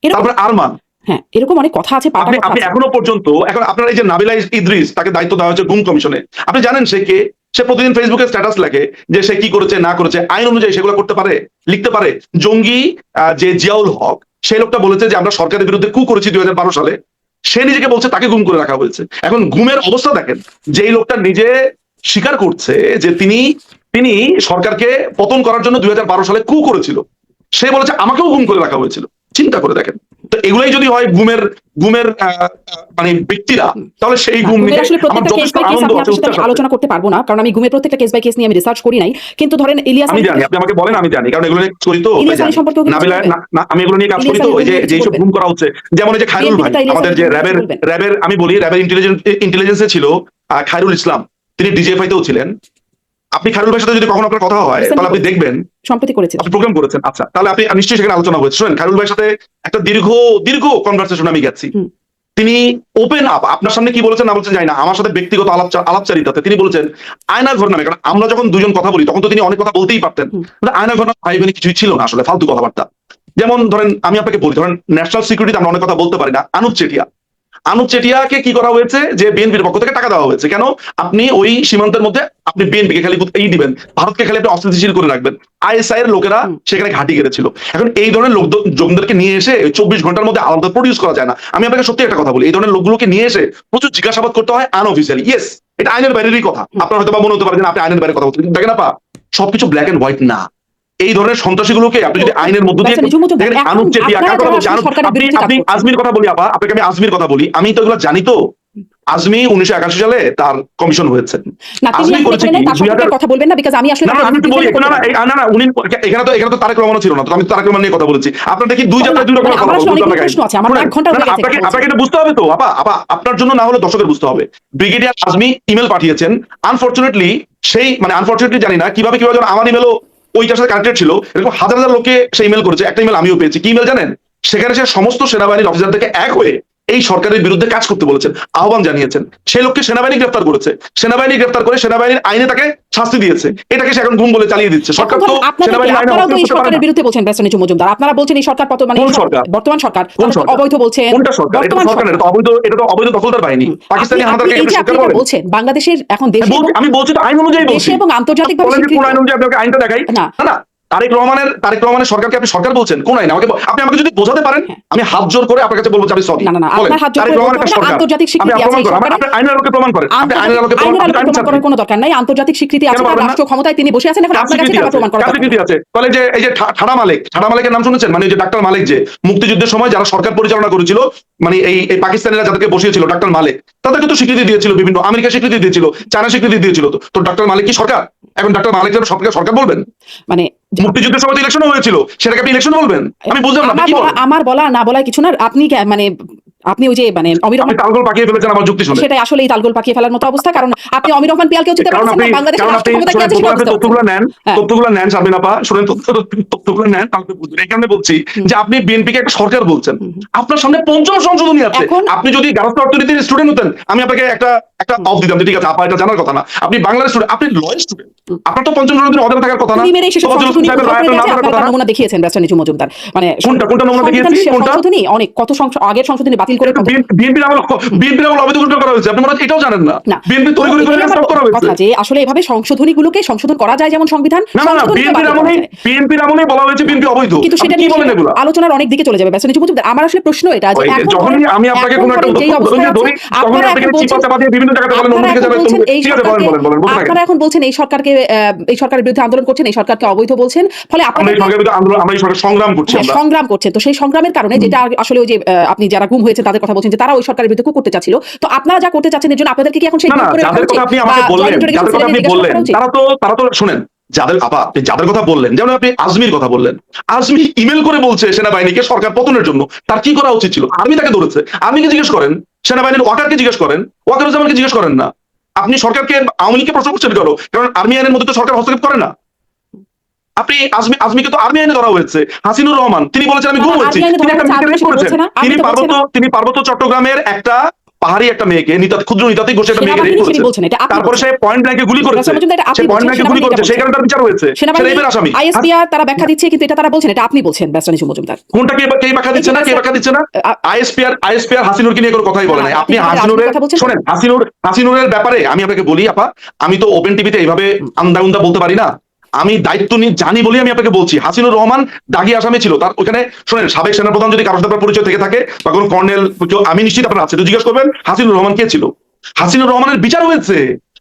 তারপরে আরমান, হ্যাঁ, এরকম অনেক কথা আছে। আপনি এখনো পর্যন্ত এখন আপনার এই যে নাবিলা ইদ্রিস, তাকে দায়িত্ব দেওয়া হয়েছে গুম কমিশনে। আপনি জানেন সে কে? সে প্রতিদিন ফেসবুকে স্ট্যাটাস লেখে যে সে কি করেছে না করেছে, আইন অনুযায়ী সেগুলো করতে পারে, লিখতে পারে। জঙ্গি যে জিয়াউল হক, সেই লোকটা বলেছে যে আমরা সরকারের বিরুদ্ধে কু করেছি 2012 সালে, সে নিজেকে বলছে তাকে গুম করে রাখা হয়েছে। এখন গুমের অবস্থা দেখেন, যেই লোকটা নিজে স্বীকার করছে যে তিনি সরকারকে পতন করার জন্য 2012 সালে কু করেছিল, সে বলেছে আমাকেও গুম করে রাখা হয়েছিল। চিন্তা করে দেখেন তো, এগুলাই যদি হয় গুমের মানে ব্যক্তিরা, তাহলে সেই গুম নিয়ে আমার যথেষ্ট আনন্দ আছে। আলোচনা করতে পারবো না, কারণ আমি গুমের প্রত্যেকটা কেস বাই কেস নিয়ে আমি রিসার্চ করি নাই। কিন্তু ধরেন ইলিয়াস, আমি জানি, আপনি আমাকে বলেন, আমি জানি, কারণ এগুলো নিয়ে করি তো। নাবিলা, আমি এগুলো নিয়ে কাজ করি তো, যে সব গুম করা হচ্ছে। যেমন এই যে খায়রুল ভাই, আমাদের যে র্যাবের আমি বলি র্যাবের ইন্টেলিজেন্সে ছিল খায়রুল ইসলাম, তিনি ডিজিএফআই তেও ছিলেন। আপনি খায়রুল ভাইয়ের সাথে যদি কখনো আপনার কথা হয়, তাহলে আপনি দেখবেন সম্প্রতি করেছেন, আপনি প্রোগ্রাম করেছেন। আচ্ছা, তাহলে আপনি নিশ্চয়ই সেখানে আলোচনা হয়েছে। শুনেন, খায়রুল ভাইয়ের সাথে একটা দীর্ঘ কনভারসেশন আমি গেছি। তিনি ওপেন আপ, আপনার সামনে কি বলেছেন না বলছেন জানি না, আমার সাথে ব্যক্তিগত আলাপচারিতাতে তিনি বলেছেন আয়নার ঘর নামে। কারণ আমরা যখন দুজন কথা বলি তখন তো তিনি অনেক কথা বলতেই পারতেন, আয়নার ঘর ভাই বোন কিছুই ছিল না, আসলে ফালতু কথাবার্তা। যেমন ধরেন আমি আপনাকে বলি, ধরেন ন্যাশনাল সিকিউরিটিতে আমরা অনেক কথা বলতে পারি না। আনুপ চেটিয়াকে কি করা হয়েছে যে বিএনপির পক্ষ থেকে টাকা দেওয়া হয়েছে। কেন? আপনি ওই সীমান্তের মধ্যে আপনি বিএনপিকে খালি এই দিবেন, ভারতকে খালি আপনি অস্থিতিশীল করে রাখবেন। আইএসআই এর লোকেরা সেখানে ঘাঁটি গেড়েছিল। এখন এই ধরনের লোকদেরকে নিয়ে এসে 24 ঘন্টার মধ্যে আলাদা প্রডিউস করা যায় না। আমি আপনাকে সত্যি একটা কথা বলি, এই ধরনের লোকগুলোকে নিয়ে এসে প্রচুর জিজ্ঞাসাবাদ করতে হয় আনঅফিসিয়ালি। ইয়েস, এটা আইনের বাইরেরই কথা। আপনার হয়তো বা মনে হতে পারে যে আপনি আইনের বাইরে কথা বলছেন, কিন্তু দেখেন আপা, সবকিছু ব্ল্যাক এন্ড হোয়াইট না। এই ধরনের সন্ত্রাসীগুলোকে আপনি যদি আইনের মধ্য দিয়ে, আনুপ চেটিয়া, আপনি আজমির কথা বলি আপা, আপনাকে আমি আজমির কথা বলি, আমি তো এগুলো জানি। তো আজমি 1981 সালে তার কমিশন হয়েছে। আজমি করেছে কি, কথা বলবেন না, বিকজ আমি আসলে আমি একটু বলি, না উনি এখানে তো তারেক রহমানও ছিল না, তো আমি তারেক রহমান নিয়ে কথা বলেছি। আপনার দেখি দুই জায়গায় দুই রকম কথা বলতে, আপনাকে বুঝতে হবে তো আপা, আপনার জন্য না হলে দর্শকের বুঝতে হবে। ব্রিগেডিয়ার আজমি ইমেল পাঠিয়েছেন, আনফরচুনেটলি সেই আনফরচুনেটলি জানি না কিভাবে আমার ইমেলও ওইটার সাথে কানেক্টেড ছিল। এরকম হাজার হাজার লোকে সেই ইমেল করেছে, একটা ইমেল আমিও পেয়েছি। কি ইমেল জানেন? সেখানে সে সমস্ত সেনাবাহিনীর অফিসারদেরকে এক হয়ে এই সরকারের বিরুদ্ধে কাজ করতে বলেছেন, আহ্বান জানিয়েছেন, সেই লোককে সেনাবাহিনী গ্রেফতার করেছে, সেনাবাহিনী গ্রেফতার করে সেনাবাহিনীর আইনে তাকে শাস্তি দিয়েছে, এটাকে সে এখন ঘুম বলে চালিয়ে দিচ্ছে। সরকার তো সেনাবাহিনীর আইনে আপনারাও তো এই হস্তক্ষেপ করতে পারে সরকারের না। বিরুদ্ধে বলছেন ব্যারিস্টার নিচু মজুমদার, আপনারা বলছেন এই সরকার মানে কোন সরকার? বর্তমান সরকার কোন সরকার? অবৈধ বলছেন। কোনটা সরকার? এটা তো বর্তমান সরকার না, এটা তো অবৈধ, এটা তো অবৈধ দখলদার বাহিনী। পাকিস্তানি হানাদারকে এই আপনি যে সরকার আপনি বলেন? বলছেন বাংলাদেশের এখন দেশে আমি বলছি তো আইন অনুযায়ী বলছি। দেশে এবং আন্তর্জাতিকভাবে বলেন যে কোন স্বীকৃত। আইন অনুযায়ী আপনাকে আইনটা দেখাই। না। না না, তারেক রহমানের সরকারকে আপনি সরকার বলছেন কোন আইন? আপনি আমাকে যদি বোঝাতে পারেন, আমি হাত জোর করে আপনার কাছে বলবো যে আমি সরি। না, আপনার হাত জোর করে বলতে হবে না, আন্তর্জাতিক স্বীকৃতি আছে এই সরকারের। আপনি আইনের আলোকে প্রমাণ করেন। আপনি আইনের আলোকে প্রমাণ করার কোনো দরকার নাই, আন্তর্জাতিক স্বীকৃতি আছে, তার রাষ্ট্র ক্ষমতায় তিনি বসে আছেন, এখন আপনার কাছে টাকা প্রমাণ করার দরকার স্বীকৃতি আছে। তাহলে যে এই যে ঠাড়া মালিকের নাম শুনেছেন? মানে যে ডাক্তার মালিক, যে মুক্তিযুদ্ধের সময় যারা সরকার পরিচালনা করেছিল, মানে এই পাকিস্তানিরা যাদেরকে বসিয়েছিল, ডাক্তার মালিক, তাদেরকে তো স্বীকৃতি দিয়েছিল, বিভিন্ন আমেরিকা স্বীকৃতি দিয়েছিল, চায়না স্বীকৃতি দিয়েছিল। তো ডাক্তার মালিক কি সরকার? এখন ডাক্তার মালিক সরকার বলবেন? মানে মুক্তিযুদ্ধের সময় ইলেকশন হয়েছিল, সেটাকে আপনি ইলেকশন বলবেন? আমি বুঝলাম না কি বলেন। আমার বলা না বলা কিছু না, আপনি মানে আপনি ওই যে মানে অমির রহমান তালগোল পাকিয়ে ফেলেছেন আমার যুক্তি শুনে। সেটাই আসলে তালগোল পাকিয়ে ফেলার মতো অবস্থা, কারণ আপনি অমির রহমান পিয়ালকেও চিনতে পারছেন না, বাংলাদেশের রাষ্ট্র ক্ষমতা কি আছে সেটা বুঝতে তথ্যগুলো নেন শারমিন আপা, শুনেন, তথ্যগুলো নেন, তাহলে বুঝবেন। এই কারণে বলছি যে আপনি বিএনপিকে একটা সরকার বলছেন, আপনার সামনে ৫ম সংশোধনী আছে। আপনি যদি গার্হস্থ্য অর্থনীতির স্টুডেন্ট হতেন, আমি আপনাকে একটা অফ দিতাম, ঠিক আছে আপা, এটা জানার কথা না। আপনি বাংলার স্টুডেন্ট, আপনি লয়ের স্টুডেন্ট, আপনার তো ৫ম সংশোধনী অধীনে থাকার কথা না। নমুনা দেখিয়েছেন ব্যারিস্টার নিচু মজুমদার, মানে কোনটা নমুনা দেখিয়েছি? কোনটা সংশোধনী? অনেক কত আগের সংশোধনী বাতিল করে বিএনপির আমল অবৈধ ঘোষণা করা হয়েছে, আপনি মনে হয় এটাও জানেন না? বিএনপি তৈরি করে স্টপ করা হয়েছে। কথা যে আসলে এভাবে সংশোধনীগুলোকে সংশোধন করা যায়, যেমন সংবিধান। না, বিএনপির আমলে বলা হয়েছে বিএনপি অবৈধ, কিন্তু সেটা কি বলেন এগুলো? আলোচনার অনেক দিকে চলে যাবে ব্যারিস্টার নিচু মজুমদার। আমার আসলে প্রশ্ন এটা যে এখন যখনই আমি আপনাকে কোন একটা ধরি, তখন আপনাকে চিপাচাপা দিয়ে বিভিন্ন জায়গাতে বলেন অন্যদিকে যাবেন, ঠিক আছে বলেন। আপনারা এখন বলছেন এই সরকারের বিরুদ্ধে আন্দোলন করছেন, এই সরকারকে অবৈধ বলছেন, ফলে আমরা এই সরকারের বিরুদ্ধে আন্দোলন, আমরা এই সরকার সংগ্রাম করছি, সংগ্রাম করছেন। তো সেই সংগ্রামের কারণে যেটা আসলে ওই যে আপনি যারা গুম হয়েছে তাদের কথা বলছেন যে তারা ওই সরকারের বিরুদ্ধে করতে চাচ্ছিল, তো আপনারা যা করতে চাচ্ছেন এর জন্য আপনাদেরকে কি এখন সেই যাদের কথা আপনি আমাকে বললেন, তারা তো শুনেন, যাদের কথা বললেন, যেমন আপনি আজমির কথা বললেন, আজমি ইমেল করে বলছে সেনাবাহিনীকে সরকার পতনের জন্য তার কি করা উচিত ছিল। আর্মি তাকে ধরেছে, আর্মিকে জিজ্ঞেস করেন, সেনাবাহিনীর ওয়াকারকে জিজ্ঞেস করেন, ওয়াকারুজ্জামানকে জিজ্ঞেস করেন না। আপনি সরকারকে, আওয়ামী লীগকে প্রশ্ন করছেন কেন? কারণ আর্মি আইনের মধ্যে তো সরকার হস্তক্ষেপ করে না। আপনি আজমিকে তো আর্মি আইনে ধরা হয়েছে। হাসিনুর রহমান তিনি বলেছেন আমি গুম হয়েছি, তিনি পার্বত্য চট্টগ্রামের একটা পাহাড়ি একটা মেয়েকে, ক্ষুদ্র নিতাতি গোষ্ঠী একটা মেয়েকে রেপ করেছে, তারপরে সে পয়েন্ট ব্ল্যাঙ্কে গুলি করেছে, সেই কারণে তার বিচার হয়েছে, সেটা আসামি। আইএসপিআর তারা ব্যাখ্যা দিচ্ছে, কিন্তু এটা তারা বলছেন, এটা আপনি বলছেন ব্যারিস্টার নিচু মজুমদার। কোনটা কে ব্যাখ্যা দিচ্ছে না, কে ব্যাখ্যা দিচ্ছে না? আইএসপিআর হাসিনুরকে নিয়ে কোনো কথাই বলে নাই। আপনি শোনেন, হাসিনুরের ব্যাপারে আমি আপনাকে বলি আপা, আমি তো ওপেন টিভিতে এইভাবে আন্দা বলতে পারি না। আমি দায়িত্ব নিয়ে জানি বলি আমি আপনাকে বলছি, হাসিনুর রহমান দাগি আসামি ছিল। তার ওখানে শোনেন, সাবেক সেনাপ্রধান যদি কারোর সাথে পরিচয় থেকে থাকে বা কোনো কর্নেল, আমি নিশ্চিত আপনারা আছে, জিজ্ঞেস করবেন হাসিনুর রহমান কে ছিল। হাসিনুর রহমানের বিচার হয়েছে,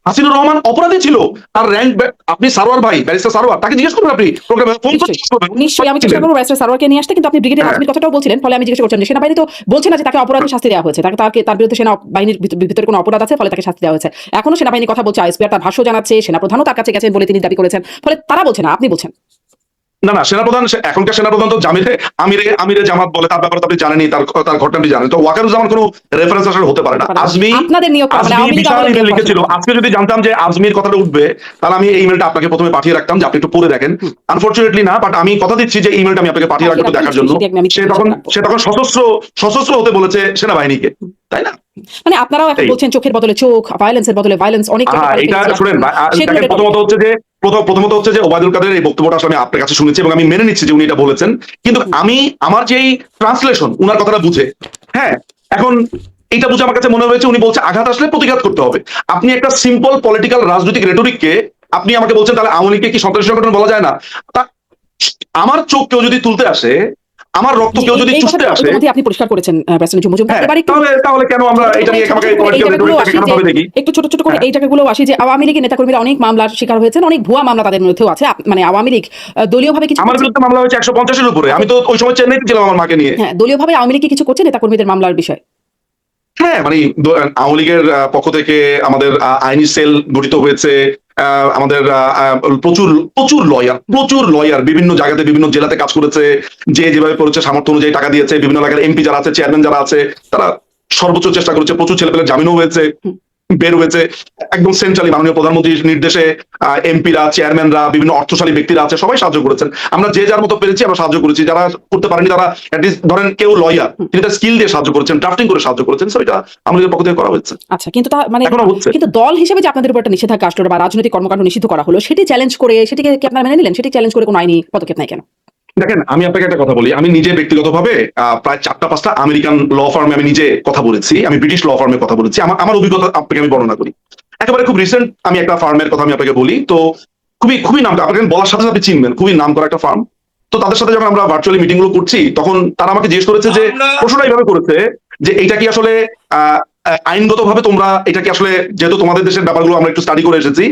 হাসিনুর রহমান অপরাধী ছিল। তার র্যাঙ্ক, আপনি সারোয়ার ভাই, ব্যারিস্টার সারোয়ার, তাকে জিজ্ঞেস করবেন, আপনি প্রোগ্রামে ফোন করবেন। নিশ্চয়ই আমি চেষ্টা করবো ব্যারিস্টার সারোয়ারকে নিয়ে আসতে, কিন্তু আপনি ব্রিগেডিয়ার আজমির কথাটাও বলছিলেন, ফলে আমি জিজ্ঞেস করছেন যে সেনাবাহিনী তো বলছে না যে তাকে অপরাধী শাস্তি দেওয়া হয়েছে, তার বিরুদ্ধে সেনাবাহিনীর ভিতরে কোনো অপরাধ আছে, ফলে তাকে শাস্তি দেওয়া হয়েছে। এখনো সেনাবাহিনী কথা বলছে, আইএসপিআর তার ভাষ্য জানাচ্ছে, সেনাপ্রধানও তার কাছে গেছেন বলে তিনি দাবি করেছেন, ফলে তারা বলছে না, আপনি বলছেন। না, এখনকার সেনাপ্রধান তো আমিরে জামাত বলে, তার ব্যাপারে আপনি জানেনই, তার ঘটনাটি জানেন। তো ওয়াকারুজ্জামান কোনো রেফারেন্স আসলে হতে পারে না। আজমি বিশাল ইমেল লিখেছিল। আজকে যদি জানতাম যে আজমির কথাটা উঠবে, তাহলে আমি এই ইমেলটা আপনাকে প্রথমে পাঠিয়ে রাখতাম যে আপনি একটু পড়ে দেখেন। আনফরচুনেটলি না, বাট আমি কথা দিচ্ছি যে ইমেলটা আমি আপনাকে পাঠিয়ে রাখবো দেখার জন্য। সে তখন সশস্ত্র হতে বলেছে সেনাবাহিনীকে, তাই না? মানে আপনারাও এখন বলছেন চোখের বদলে চোখ, ভায়োলেন্সের বদলে ভায়োলেন্স, অনেক এটা শুনেন। প্রথমত হচ্ছে যে ওবায়দুল কাদের এই বক্তব্যটা আসলে আমি আপনার কাছে শুনেছি এবং আমি মেনে নিচ্ছি যে উনি এটা বলেছেন, কিন্তু আমি আমার যেই ট্রান্সলেশন উনার কথাটা বুঝে, হ্যাঁ, এখন এটা বুঝে আমার কাছে মনে হয়েছে উনি বলছে আঘাত আসলে প্রতিঘাত করতে হবে। আপনি একটা সিম্পল পলিটিক্যাল রাজনৈতিক রেটরিককে আপনি আমাকে বলছেন তাহলে আওয়ামী লীগকে কি সন্ত্রাসী সংগঠন বলা যায় না? তা আমার চোখ কেউ যদি তুলতে আসে, আমার রক্ত কেউ যদি চুষতে আসে, আপনি পরিষ্কার করেছেন ব্যারিস্টার নিচু মজুমদার, তাহলে কেন আমরা এটা নিয়ে একটু ছোট ছোট করে এই জায়গাগুলো আসি যে আওয়ামী লীগের নেতাকর্মীরা অনেক মামলার শিকার হয়েছেন, অনেক ভুয়া মামলা তাদের মধ্যেও আছে। মানে আওয়ামী লীগ দলীয়ভাবে কিছু, আমার বিরুদ্ধে মামলা হয়েছে 150-এর উপরে। আমি তো ওই সময় চেন্নাইতে ছিলাম আমার মাকে নিয়ে। হ্যাঁ, দলীয়ভাবে আওয়ামী লীগ কিছু করছে নেতাকর্মীদের মামলার বিষয়? হ্যাঁ, মানে আওয়ামী লীগের পক্ষ থেকে আমাদের আইনি সেল গঠিত হয়েছে। আমাদের প্রচুর লয়ার বিভিন্ন জায়গাতে, বিভিন্ন জেলাতে কাজ করেছে। যেভাবে করেছে সামর্থ্য অনুযায়ী টাকা দিয়েছে। বিভিন্ন এলাকার এমপি যারা আছে, চেয়ারম্যান যারা আছে, তারা সর্বোচ্চ চেষ্টা করেছে। প্রচুর ছেলেপেলের জামিনও হয়েছে। বের হয়েছে একদম সেন্ট্রালি মাননীয় প্রধানমন্ত্রীর নির্দেশে এমপিরা, চেয়ারম্যানরা, বিভিন্ন অর্থশালী ব্যক্তিরা আছে, সবাই সাহায্য করেছেন। আমরা যে যার মতো পেরেছি আমরা সাহায্য করেছি। যারা করতে পারেনি তারা অ্যাটলিস্ট ধরেন কেউ লয়ার, তিনি তার স্কিল দিয়ে সাহায্য করেছেন, ড্রাফটিং করে সাহায্য করেছেন। সো এটা আমাদের পক্ষ থেকে করা হয়েছে। আচ্ছা, কিন্তু মানে এখনো হচ্ছে। কিন্তু দল হিসেবে যে আপনাদের উপর একটা নিষেধাজ্ঞা আসলো বা রাজনৈতিক কর্মকাণ্ড নিষিদ্ধ করা হলো, সেটি চ্যালেঞ্জ করে, সেটিকে কি আপনারা মেনে নিলেন? সেটি চ্যালেঞ্জ করে কোনো আইনি পদক্ষেপ নাই কেন? দেখেন, আমি আপনাকে একটা কথা বলি, আমি নিজে ব্যক্তিগতভাবে প্রায় 4টা-5টা আমেরিকান ল ফার্মে আমি নিজে কথা বলেছি, আমি ব্রিটিশ ল ফার্মে কথা বলেছি। আমার অভিজ্ঞতা আপনাকে আমি বর্ণনা করি। একেবারে খুব রিসেন্ট আমি একটা ফার্মের কথা আমি আপনাকে বলি। তো খুবই নাম, আপনাকে বলার সাথে সাথে চিনবেন, খুবই নাম করা একটা ফার্ম। তো তাদের সাথে যখন আমরা ভার্চুয়ালি মিটিং গুলো করছি, তখন তারা আমাকে জিজ্ঞেস করেছে যে, প্রশ্নটা এইভাবে করেছে যে এটা কি আসলে আইনগতভাবে তোমরা এটা কি আসলে, যেহেতু তোমাদের দেশের ব্যাপারগুলো আমরা একটু স্টাডি করে এসেছি,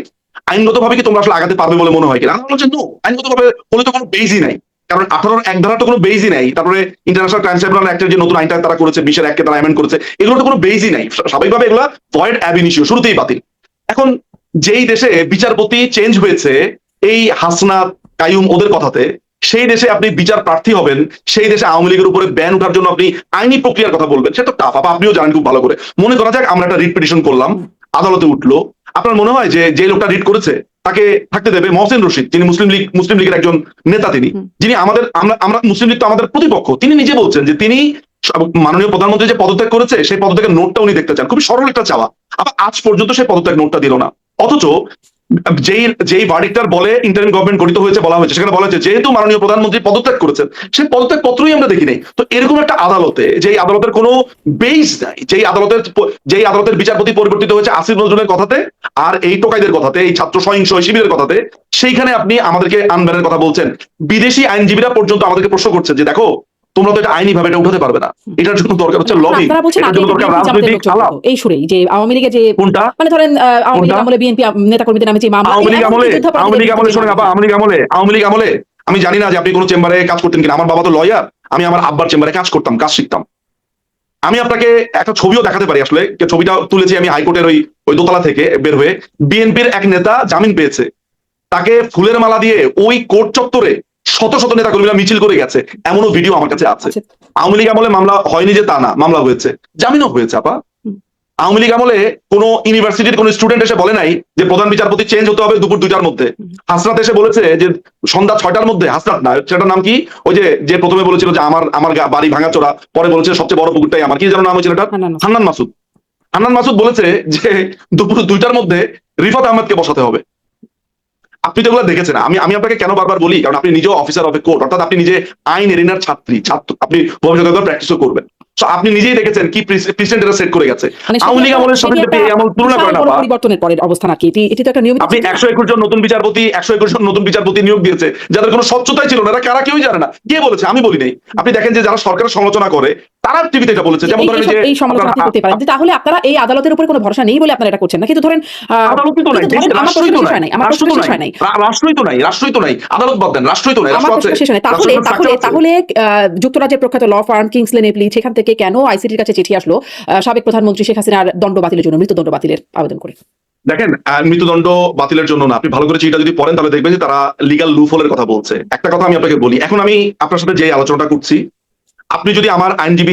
আইনগতভাবে কি তোমরা আসলে আগাতে পারবে বলে মনে হয় কিনা? আমি বলছি নো, আইনগতভাবে বলে তো কোনো বেইজই নাই। কারণ 18 এক ধারা তো কোনো বেইজই নাই। তারপরে ইন্টারন্যাশনাল ক্রাইম ট্রাইব্যুনাল অ্যাক্টের যে নতুন আইনটা তারা করেছে, 20-এর 1-কে তারা অ্যামেন্ড করেছে, এগুলো তো কোনো বেইজই নাই। স্বাভাবিকভাবে এগুলা ভয়েড অ্যাব ইনিশিও, শুরুতেই বাতিল। এখন যেই দেশে বিচারপতি চেঞ্জ হয়েছে এই হাসনাত, কাইয়ুম ওদের কথাতে, সেই দেশে আপনি বিচার প্রার্থী হবেন, সেই দেশে আওয়ামী লীগের উপরে ব্যান ওঠার জন্য আপনি আইনি প্রক্রিয়ার কথা বলবেন, সেটা তো টাফ। আপনিও জানেন খুব ভালো করে। মনে করা যাক আমরা একটা রিট পিটিশন করলাম, আদালতে উঠলো। আপনার মনে হয় যে লোকটা রিট করেছে তাকে থাকতে দেবে? মহসিন রশিদ, যিনি মুসলিম লীগের একজন নেতা, যিনি আমরা মুসলিম লীগ তো আমাদের প্রতিপক্ষ, তিনি নিজে বলছেন যে তিনি মাননীয় প্রধানমন্ত্রী যে পদত্যাগ করেছে সেই পদত্যাগের নোটটা উনি দেখতে চান। খুবই সরল একটা চাওয়া। আবার আজ পর্যন্ত সেই পদত্যাগ নোটটা দিল না। অথচ যেই ভার্ডিক্টার বলে ইন্টারিম গভর্নমেন্ট গঠিত হয়েছে, বলা হয়েছে, সেখানে বলা হয়েছে যেহেতু মাননীয় প্রধানমন্ত্রী পদত্যাগ করেছেন, সেই পদত্যাগ পত্রই আমরা দেখি নাই। তো এরকম একটা আদালতে, যেই আদালতের কোনো বেস নাই, যেই আদালতের বিচারপতি পরিবর্তিত হয়েছে আসিফ নজরুলের কথাতে আর এই টোকাইদের কথাতে, এই ছাত্র সহিংস শিবিরের কথাতে, সেইখানে আপনি আমাদেরকে আনব্যানের কথা বলছেন। বিদেশি আইনজীবীরা পর্যন্ত আমাদেরকে প্রশ্ন করছে যে দেখো, তোমরা তো এটা আইনি ভাবে এটা উঠাতে পারবে না, এটার জন্য দরকার হচ্ছে লবি, এটার জন্য দরকার রাজনৈতিক আলাপ। এই সুরেই যে আওয়ামী লীগের যে কোনটা, মানে ধরেন আওয়ামী লীগ আমলে বিএনপি নেতাকর্মীদের নামে যে মামলা, আওয়ামী লীগ আমলে শোনেন আপা, আওয়ামী লীগ আমলে আমি জানি না যে আপনি কোনো চেম্বারে কাজ করতেন কিনা। আমার বাবা তো লয়ার, আমি আমার আব্বার চেম্বারে কাজ করতাম, কাজ শিখতাম। আমি আপনাকে একটা ছবিও দেখাতে পারি। আসলে ছবিটা তুলেছি আমি হাইকোর্টের ওই দোতলা থেকে বের হয়ে। বিএনপির এক নেতা জামিন পেয়েছে, তাকে ফুলের মালা দিয়ে ওই কোর্ট চত্বরে শত শত নেতা কর্মীরা মিছিল করে গেছে, এমনও ভিডিও আমার কাছে আছে। আওয়ামী লীগ আমলে মামলা হয়নি যে তা না, মামলা হয়েছে, জামিনও হয়েছে আপা। আওয়ামী লীগ আমলে কোন ইউনিভার্সিটির কোন স্টুডেন্ট এসে বলে নাই যে প্রধান বিচারপতি চেঞ্জ হতে হবে দুপুর 2টার মধ্যে। হাসনাত এসে বলেছে যে সন্ধ্যা 6টার মধ্যে। হাসনাত না, সেটার নাম কি, ওই যে প্রথমে বলেছিল যে আমার বাড়ি ভাঙাচোরা, পরে বলেছে সবচেয়ে বড় পুকুরটাই আমার, কি যেন নাম হয়েছিল এটা, হান্নান মাসুদ বলেছে যে দুপুর 2টার মধ্যে রিফাত আহমেদকে বসাতে হবে। আপনি যেগুলো দেখেছেন, আমি আপনাকে কেন বারবার বলি, কারণ আপনি নিজেও অফিসার অফ এ কোর্ট, অর্থাৎ আপনি নিজে আইন এরিনার ছাত্র, আপনি ভবিষ্যতে প্র্যাকটিসও করবেন। আপনি নিজেই দেখেছেন কি প্রেসিডেন্ট এটা সেট করে গেছে। আওয়ামী লীগ আমলের সাথে এমন তুলনা করেন না। পরিবর্তনের পরের অবস্থান আর কি, এটি তো একটা নিয়মিত। আপনি 121 জন নতুন বিচারপতি নিয়োগ দিয়েছে, যাদের কোনো স্বচ্ছতাই ছিল না। এরা কারা কেউই জানে না। কে বলেছে? আমি বলি নাই। আপনি দেখেন যে যারা সরকারের সমালোচনা করে তারা টিভিতে এটা বলেছে। যেমন ধরেন যে এই সমালোচনা করতে পারেন, তাহলে আপনারা এই আদালতের উপরে কোনো ভরসা নেই বলে আপনারা এটা করছেন না। কিন্তু ধরেন আদালতই তো নাই, রাষ্ট্রই তো নাই, আদালত বাদ দেন, রাষ্ট্রই তো নাই, রাষ্ট্র আছে। তাহলে যুক্তরাজ্যের প্রখ্যাত ল ফার্ম কিংসলে নেপলি, সেখান থেকে কেন আইসিটির কাছে চিঠি আসলো সাবেক প্রধানমন্ত্রী শেখ হাসিনার দণ্ড বাতিলের জন্য, মৃত্যুদণ্ড বাতিলের আবেদন করে? দেখেন, মৃত্যুদণ্ড বাতিলের জন্য না, আপনি ভালো করে চিঠিটা যদি পড়েন তাহলে দেখবেন যে তারা লিগ্যাল লুফলের কথা বলছে। একটা কথা আমি আপনাকে বলি, এখন আমি আপনার সাথে যে আলোচনাটা করছি, আপনি যদি আমার আইনজীবী